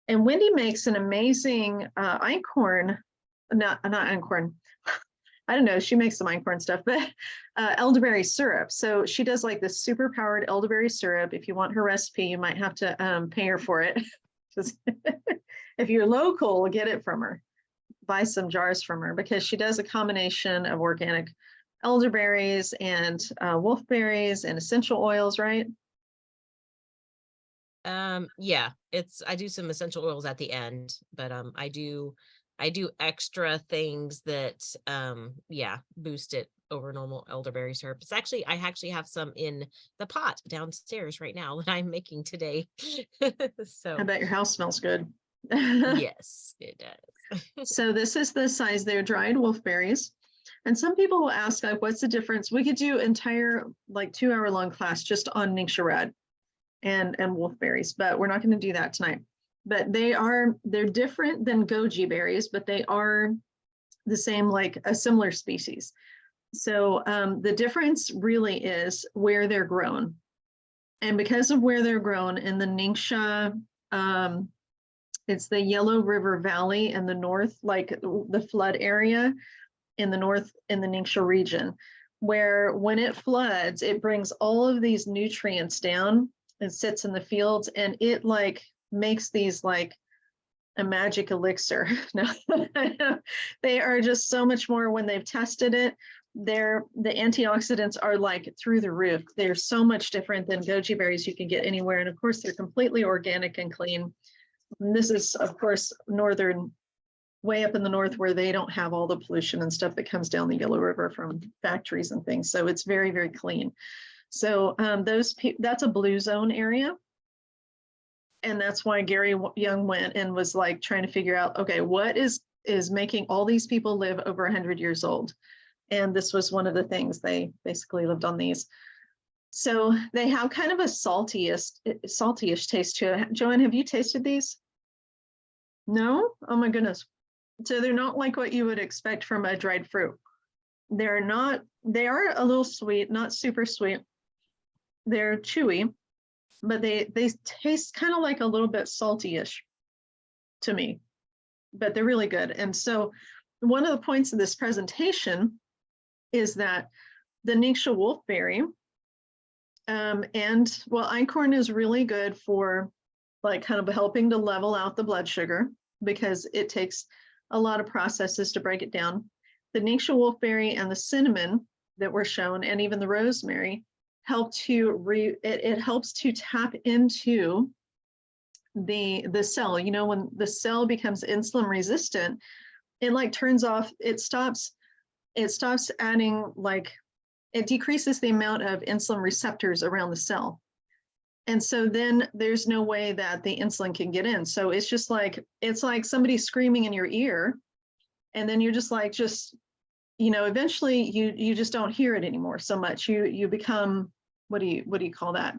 [SPEAKER 1] And Wendy makes an amazing einkorn, not einkorn. I don't know, she makes some einkorn stuff, but elderberry syrup. So she does like this super powered elderberry syrup. If you want her recipe, you might have to pay her for it. If you're local, get it from her. Buy some jars from her, because she does a combination of organic elderberries and wolfberries and essential oils, right?
[SPEAKER 3] Yeah, I do some essential oils at the end, but I do extra things that yeah, boost it over normal elderberry syrup. I actually have some in the pot downstairs right now that I'm making today. So
[SPEAKER 1] I bet your house smells good.
[SPEAKER 3] yes, it does.
[SPEAKER 1] So this is the size. They're dried wolfberries. And some people will ask, like, what's the difference? We could do entire, like, 2-hour long class just on Ningxia Red and wolfberries, but we're not going to do that tonight. but they're different than goji berries, but they are the same, like a similar species. So the difference really is where they're grown. And because of where they're grown in the Ningxia, it's the Yellow River Valley in the north, like the flood area in the north in the Ningxia region, where when it floods, it brings all of these nutrients down and sits in the fields, and it like makes these like a magic elixir. No, they are just so much more when they've tested it. The antioxidants are like through the roof. They're so much different than goji berries you can get anywhere. And of course, they're completely organic and clean. And this is, of course, way up in the north where they don't have all the pollution and stuff that comes down the Yellow River from factories and things. So it's very, very clean. So that's a blue zone area. And that's why Gary Young went and was like trying to figure out, okay, what is making all these people live over 100 years old? And this was one of the things. They basically lived on these. So they have kind of a salty-ish taste to it. Joanne, have you tasted these? No? Oh my goodness. So they're not like what you would expect from a dried fruit. They are a little sweet, not super sweet. They're chewy, but they taste kind of like a little bit salty-ish to me, but they're really good. And so one of the points of this presentation is that the Ningxia wolfberry, einkorn is really good for like kind of helping to level out the blood sugar because it takes a lot of processes to break it down. The Ningxia wolfberry and the cinnamon that were shown, and even the rosemary, help to it helps to tap into the cell. You know, when the cell becomes insulin resistant, it like turns off, it stops adding, like it decreases the amount of insulin receptors around the cell. And so then there's no way that the insulin can get in. So it's just like, it's like somebody screaming in your ear. And then you're just like, eventually you just don't hear it anymore so much. You become, what do you call that?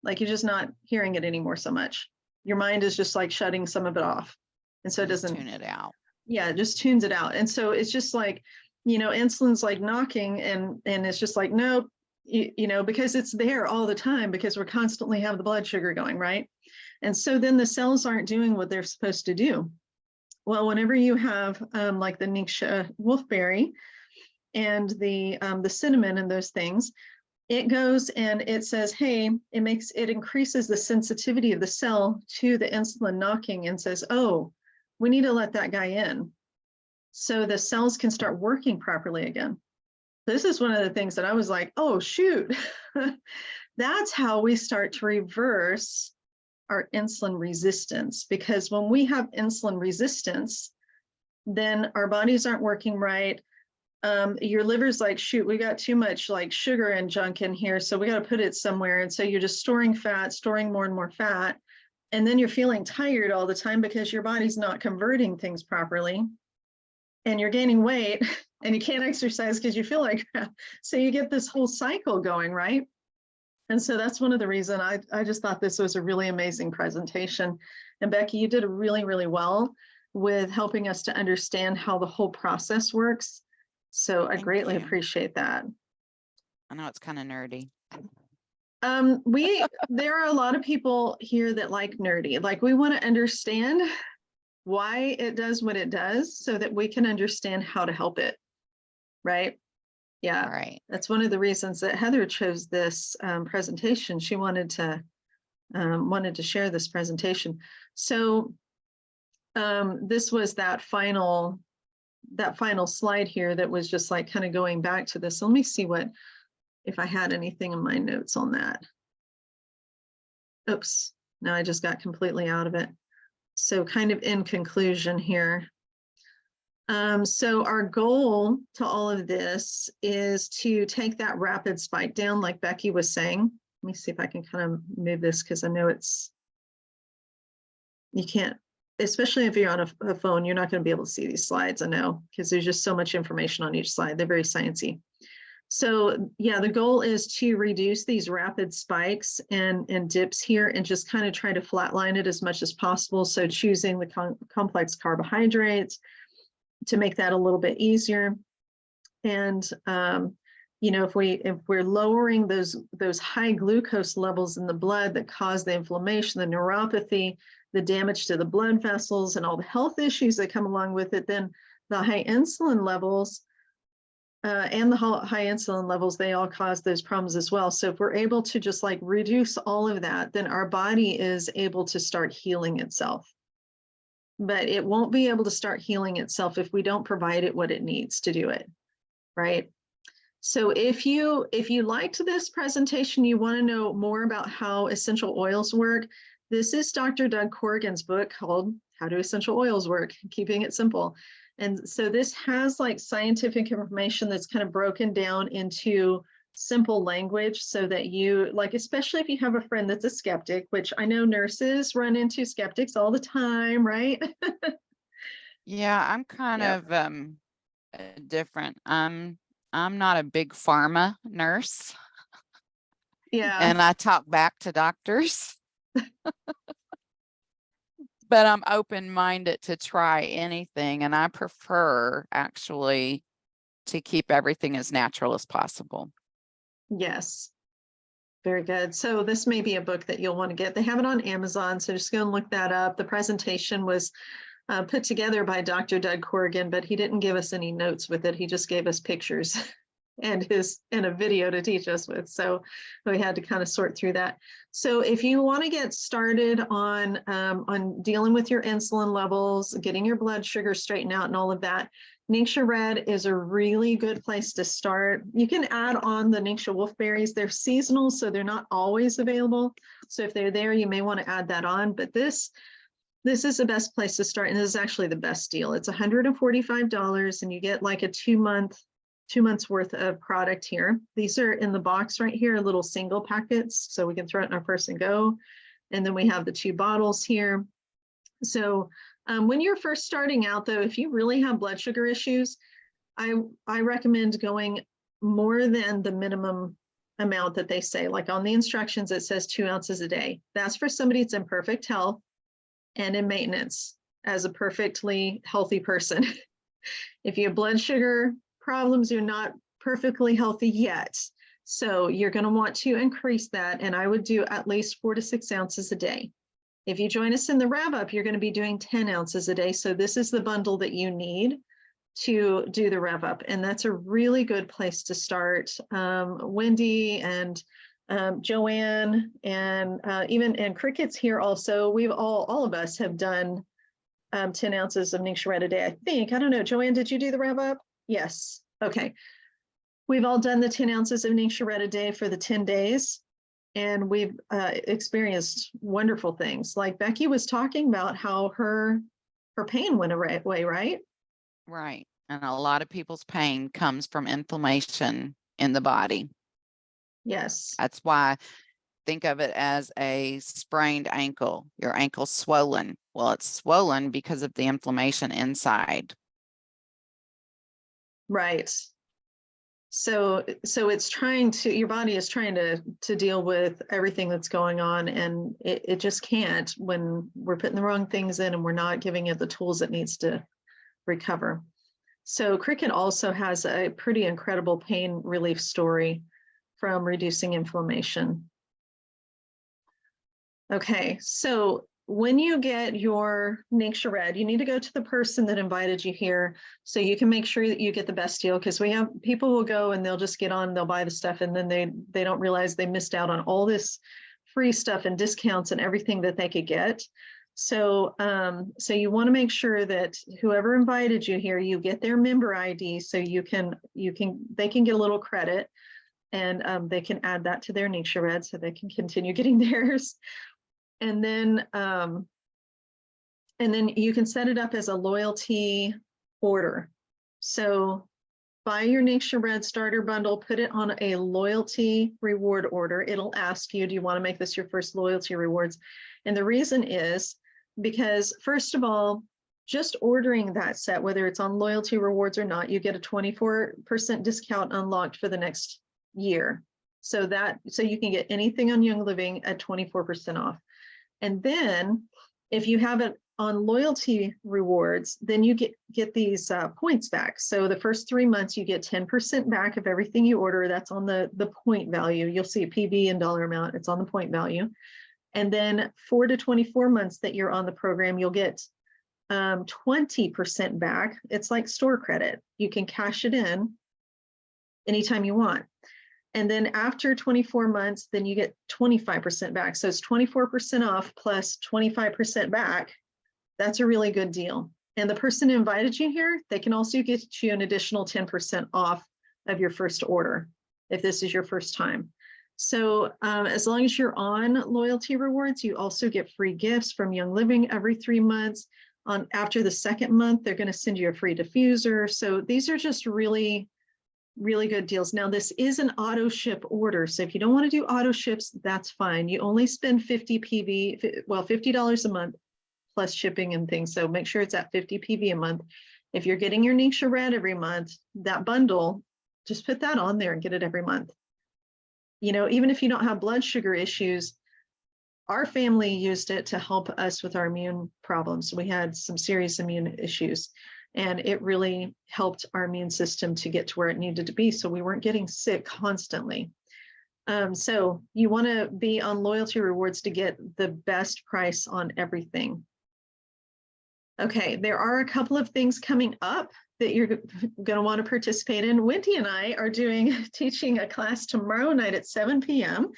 [SPEAKER 1] Like you're just not hearing it anymore so much. Your mind is just like shutting some of it off. And so it doesn't
[SPEAKER 2] tune it out.
[SPEAKER 1] Yeah, it just tunes it out. And so it's just like, insulin's like knocking and it's just like, nope, because it's there all the time because we're constantly have the blood sugar going, right? And so then the cells aren't doing what they're supposed to do. Well, whenever you have like the Ningxia wolfberry and the cinnamon and those things, it goes and it says, hey, it increases the sensitivity of the cell to the insulin knocking and says, oh, we need to let that guy in so the cells can start working properly again. This is one of the things that I was like, oh, shoot, that's how we start to reverse our insulin resistance. Because when we have insulin resistance, then our bodies aren't working right. Your liver's like, shoot, we got too much like sugar and junk in here, so we got to put it somewhere. And so you're just storing fat, storing more and more fat. And then you're feeling tired all the time because your body's not converting things properly. And you're gaining weight and you can't exercise because you feel like crap. So you get this whole cycle going, right? And so that's one of the reasons I just thought this was a really amazing presentation. And Becky, you did really, really well with helping us to understand how the whole process works. So I greatly appreciate that.
[SPEAKER 2] I know it's kind of nerdy.
[SPEAKER 1] There are a lot of people here that like nerdy, like we want to understand why it does what it does so that we can understand how to help it. Right. Yeah.
[SPEAKER 2] All right.
[SPEAKER 1] That's one of the reasons that Heather chose this presentation. She wanted to share this presentation. So this was that final slide here that was just like kind of going back to this. So let me see if I had anything in my notes on that. Oops, no, I just got completely out of it. So kind of in conclusion here. So our goal to all of this is to take that rapid spike down, like Becky was saying. Let me see if I can kind of move this because I know you can't, especially if you're on a phone, you're not going to be able to see these slides, I know, because there's just so much information on each slide. They're very sciencey. So yeah, the goal is to reduce these rapid spikes and dips here and just kind of try to flatline it as much as possible. So choosing the complex carbohydrates to make that a little bit easier. And you know, if we're lowering those high glucose levels in the blood that cause the inflammation, the neuropathy, the damage to the blood vessels, and all the health issues that come along with it, then the high insulin levels and the high insulin levels, they all cause those problems as well. So if we're able to just like reduce all of that, then our body is able to start healing itself. But it won't be able to start healing itself if we don't provide it what it needs to do it, right? So if you liked this presentation, you want to know more about how essential oils work, this is Dr. Doug Corrigan's book called How Do Essential Oils Work? Keeping It Simple. And so this has like scientific information that's kind of broken down into simple language so that you, like, especially if you have a friend that's a skeptic, which I know nurses run into skeptics all the time, right?
[SPEAKER 2] Yeah, I'm kind
[SPEAKER 1] Yep.
[SPEAKER 2] of different. I'm not a big pharma nurse,
[SPEAKER 1] Yeah.
[SPEAKER 2] and I talk back to doctors. But I'm open-minded to try anything, and I prefer actually to keep everything as natural as possible.
[SPEAKER 1] Yes. Very good. So this may be a book that you'll want to get. They have it on Amazon, so just go and look that up. The presentation was put together by Dr. Doug Corrigan, but he didn't give us any notes with it. He just gave us pictures and a video to teach us with. So we had to kind of sort through that. So if you want to get started on dealing with your insulin levels, getting your blood sugar straightened out and all of that, Ningxia Red is a really good place to start. You can add on the Ningxia wolfberries. They're seasonal, so they're not always available. So if they're there, you may want to add that on. But this is the best place to start. And this is actually the best deal. It's $145 and you get like a 2 months worth of product here. These are in the box right here, little single packets. So we can throw it in our purse and go. And then we have the 2 bottles here. So when you're first starting out though, if you really have blood sugar issues, I recommend going more than the minimum amount that they say. Like on the instructions, it says 2 ounces a day. That's for somebody that's in perfect health and in maintenance as a perfectly healthy person. If you have blood sugar problems, you're not perfectly healthy yet. So you're going to want to increase that. And I would do at least 4 to 6 ounces a day. If you join us in the Rev Up, you're going to be doing 10 ounces a day. So this is the bundle that you need to do the Rev Up. And that's a really good place to start. Wendy and Joanne and Cricket's here also. We've all of us have done 10 ounces of Ningxia Red a day, I think. I don't know. Joanne, did you do the Rev Up? Yes. Okay. We've all done the 10 ounces of Ningxia Red a day for the 10 days. And we've experienced wonderful things. Like Becky was talking about how her pain went away, right?
[SPEAKER 2] Right. And a lot of people's pain comes from inflammation in the body.
[SPEAKER 1] Yes.
[SPEAKER 2] That's why think of it as a sprained ankle. Your ankle's swollen. Well, it's swollen because of the inflammation inside.
[SPEAKER 1] Right. So it's trying to, your body is trying to deal with everything that's going on, and it just can't when we're putting the wrong things in and we're not giving it the tools it needs to recover. So Cricket also has a pretty incredible pain relief story from reducing inflammation. Okay, so when you get your Ningxia Red, you need to go to the person that invited you here so you can make sure that you get the best deal, because we have people will go and they'll just get on, they'll buy the stuff, and then they don't realize they missed out on all this free stuff and discounts and everything that they could get. So so you want to make sure that whoever invited you here, you get their member ID so they can get a little credit, and they can add that to their Ningxia Red so they can continue getting theirs. And then you can set it up as a loyalty order. So buy your Ningxia Red starter bundle, put it on a loyalty reward order. It'll ask you, do you want to make this your first loyalty rewards? And the reason is because, first of all, just ordering that set, whether it's on loyalty rewards or not, you get a 24% discount unlocked for the next year. So you can get anything on Young Living at 24% off. And then if you have it on loyalty rewards, then you get these points back. So the first 3 months you get 10% back of everything you order. That's on the point value. You'll see PV and dollar amount. It's on the point value. And then 4 to 24 months that you're on the program, you'll get 20% back. It's like store credit. You can cash it in anytime you want. And then after 24 months, then you get 25% back. So it's 24% off plus 25% back. That's a really good deal. And the person who invited you here, they can also get you an additional 10% off of your first order if this is your first time. So as long as you're on loyalty rewards, you also get free gifts from Young Living every 3 months. After the second month, they're going to send you a free diffuser. So these are just really good deals. Now, this is an auto ship order. So if you don't want to do auto ships, that's fine. You only spend $50 a month plus shipping and things. So make sure it's at 50 PV a month. If you're getting your Ningxia Red every month, that bundle, just put that on there and get it every month. You know, even if you don't have blood sugar issues, our family used it to help us with our immune problems. We had some serious immune issues, and it really helped our immune system to get to where it needed to be. So we weren't getting sick constantly. So you want to be on loyalty rewards to get the best price on everything. Okay, there are a couple of things coming up that you're going to want to participate in. Wendy and I are teaching a class tomorrow night at 7 p.m.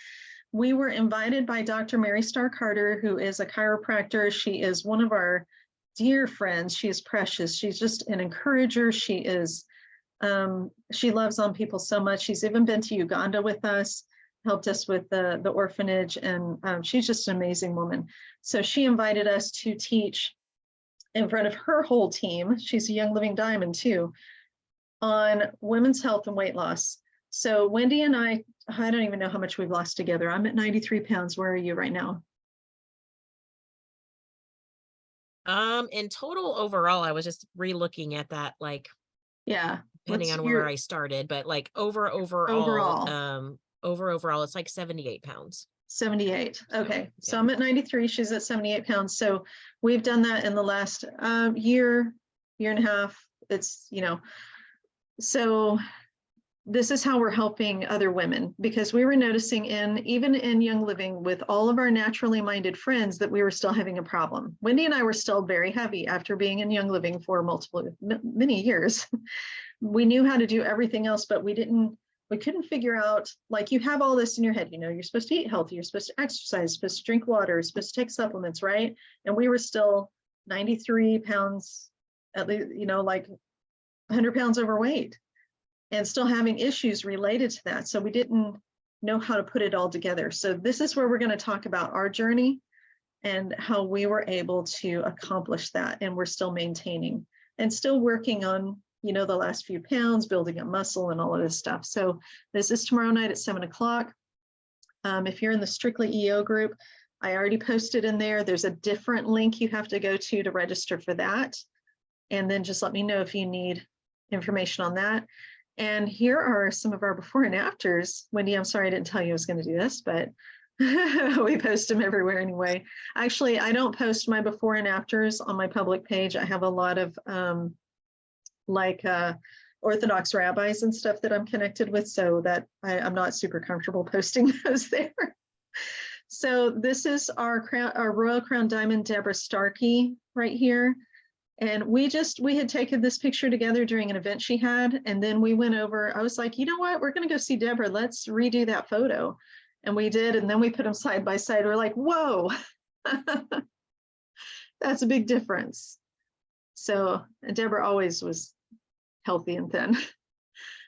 [SPEAKER 1] We were invited by Dr. Mary Starr Carter, who is a chiropractor. She is one of our dear friends. She is precious. She's just an encourager. She loves on people so much. She's even been to Uganda with us, helped us with the orphanage, and she's just an amazing woman. So she invited us to teach in front of her whole team. She's a Young Living Diamond too, on women's health and weight loss. So Wendy and I don't even know how much we've lost together. I'm at 93 pounds. Where are you right now?
[SPEAKER 3] In total overall, I was just re-looking at that, like,
[SPEAKER 1] yeah,
[SPEAKER 3] depending on where I started, but like overall, it's like 78 pounds.
[SPEAKER 1] 78. Okay.
[SPEAKER 3] Yeah.
[SPEAKER 1] So I'm at 93. She's at 78 pounds. So we've done that in the last year and a half. It's, you know, so this is how we're helping other women, because we were noticing even in Young Living with all of our naturally minded friends that we were still having a problem. Wendy and I were still very heavy after being in Young Living for many years. We knew how to do everything else, but we couldn't figure out, like, you have all this in your head, you know, you're supposed to eat healthy, you're supposed to exercise, you're supposed to drink water, you're supposed to take supplements, right? And we were still 93 pounds, at least, you know, like 100 pounds overweight, and still having issues related to that. So we didn't know how to put it all together. So this is where we're going to talk about our journey and how we were able to accomplish that. And we're still maintaining and still working on, you know, the last few pounds, building up muscle and all of this stuff. So this is tomorrow night at 7 o'clock. If you're in the Strictly EO group, I already posted in there. There's a different link you have to go to register for that. And then just let me know if you need information on that. And here are some of our before and afters. Wendy, I'm sorry I didn't tell you I was going to do this, but we post them everywhere anyway. Actually, I don't post my before and afters on my public page. I have a lot of Orthodox rabbis and stuff that I'm connected with, so that I'm not super comfortable posting those there. So this is our Royal Crown Diamond Deborah Starkey right here. And we had taken this picture together during an event she had. And then we went over, I was like, you know what, we're going to go see Deborah. Let's redo that photo. And we did. And then we put them side by side. We're like, whoa, that's a big difference. So Deborah always was healthy and thin.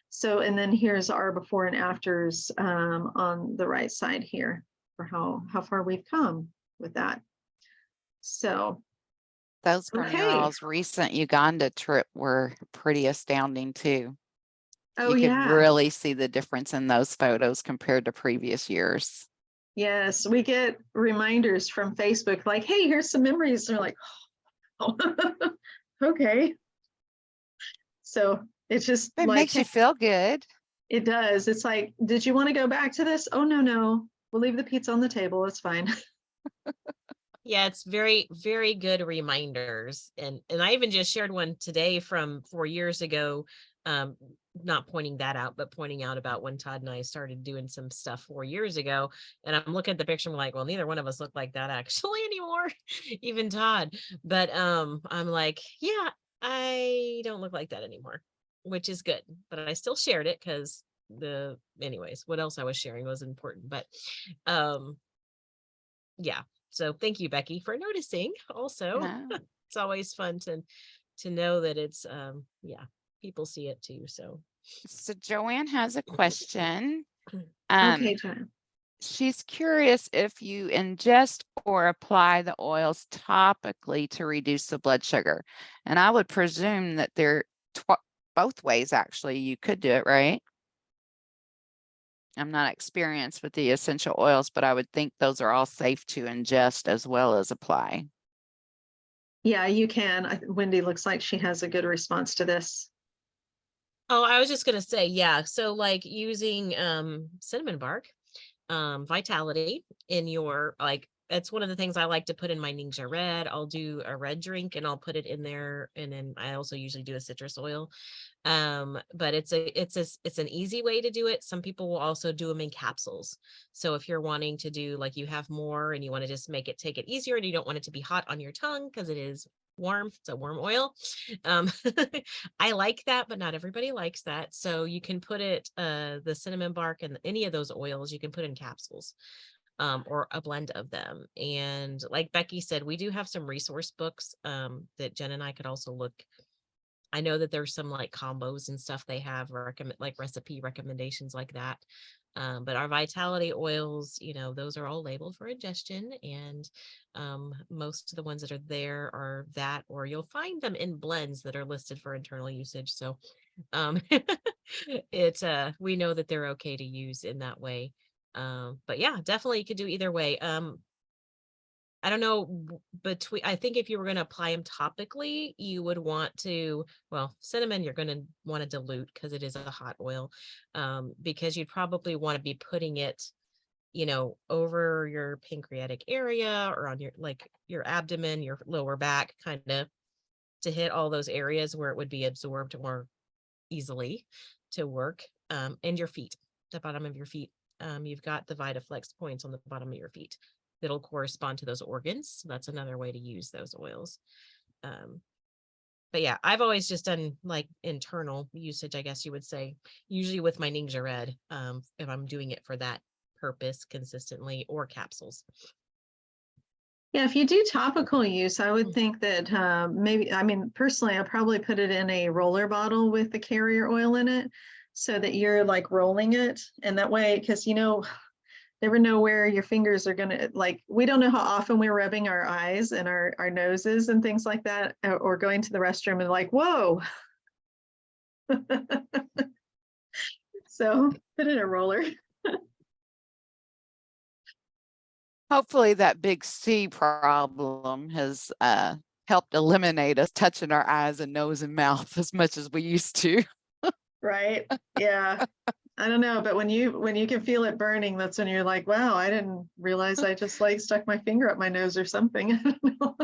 [SPEAKER 1] So, and then here's our before and afters on the right side here for how far we've come with that. So.
[SPEAKER 2] Those from your all's recent Uganda trip were pretty astounding too.
[SPEAKER 1] Oh,
[SPEAKER 2] you could really see the difference in those photos compared to previous years.
[SPEAKER 1] Yes, we get reminders from Facebook like, hey, here's some memories. They're like, oh, Okay. So it's just
[SPEAKER 2] It
[SPEAKER 1] like,
[SPEAKER 2] makes you feel good.
[SPEAKER 1] it does. It's like, did you want to go back to this? Oh, no. We'll leave the pizza on the table. It's fine.
[SPEAKER 3] Yeah, it's very, very good reminders. And I even just shared one today from 4 years ago. Not pointing that out, but pointing out about when Todd and I started doing some stuff 4 years ago. And I'm looking at the picture, I'm like, well, neither one of us look like that actually anymore, even Todd. But I'm like, yeah, I don't look like that anymore, which is good. But I still shared it because anyways, what else I was sharing was important. But yeah. So thank you, Becky, for noticing also.
[SPEAKER 2] No.
[SPEAKER 3] It's always fun to know that it's yeah, people see it too. So
[SPEAKER 2] So Joanne has a question.
[SPEAKER 1] Okay, John.
[SPEAKER 2] She's curious if you ingest or apply the oils topically to reduce the blood sugar. And I would presume that they're both ways, actually. You could do it, right? I'm not experienced with the essential oils, but I would think those are all safe to ingest as well as apply.
[SPEAKER 1] Yeah, you can. Wendy looks like she has a good response to this.
[SPEAKER 3] oh, I was just gonna say, yeah. So like using cinnamon bark, vitality in your, like, that's one of the things I like to put in my Ningxia Red. I'll do a red drink and I'll put it in there. And then I also usually do a citrus oil. But it's an easy way to do it. Some people will also do them in capsules. So if you're wanting to do, like, you have more and you want to just take it easier and you don't want it to be hot on your tongue because it is warm, it's a warm oil. I like that, but not everybody likes that. So you can put it, the cinnamon bark and any of those oils you can put in capsules, or a blend of them. And like Becky said, we do have some resource books that Jen and I could also look. I know that there's some like combos and stuff they have, like recipe recommendations like that. But our vitality oils, those are all labeled for ingestion. And most of the ones that are there are that, or you'll find them in blends that are listed for internal usage. So we know that they're okay to use in that way. But yeah, definitely you could do either way. I don't know, I think if you were going to apply them topically, you would want to, well, cinnamon, you're going to want to dilute because it is a hot oil, because you'd probably want to be putting it, over your pancreatic area or on your abdomen, your lower back, kind of to hit all those areas where it would be absorbed more easily to work, and your feet, the bottom of your feet. You've got the VitaFlex points on the bottom of your feet that'll correspond to those organs. So that's another way to use those oils. But yeah, I've always just done like internal usage, I guess you would say, usually with my Ningxia Red, if I'm doing it for that purpose consistently, or capsules.
[SPEAKER 1] Yeah, if you do topical use, I would think that personally, I probably put it in a roller bottle with the carrier oil in it so that you're like rolling it. And that way, because never know where your fingers are going to, like, we don't know how often we're rubbing our eyes and our noses and things like that, or going to the restroom and like, whoa. So put in a roller.
[SPEAKER 2] Hopefully that big C problem has helped eliminate us touching our eyes and nose and mouth as much as we used to.
[SPEAKER 1] Right. Yeah. I don't know, but when you can feel it burning, that's when you're like, wow, I didn't realize I just like stuck my finger up my nose or something. I don't know.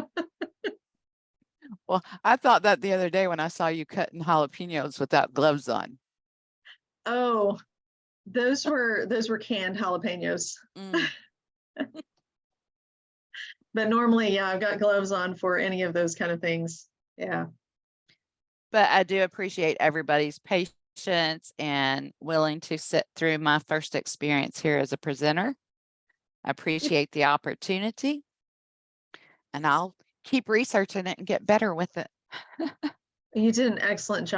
[SPEAKER 2] Well, I thought that the other day when I saw you cutting jalapenos without gloves on.
[SPEAKER 1] Oh, those were canned jalapenos. But normally, yeah, I've got gloves on for any of those kind of things. Yeah.
[SPEAKER 2] But I do appreciate everybody's patience and willing to sit through my first experience here as a presenter. I appreciate the opportunity, and I'll keep researching it and get better with it.
[SPEAKER 1] You did an excellent job.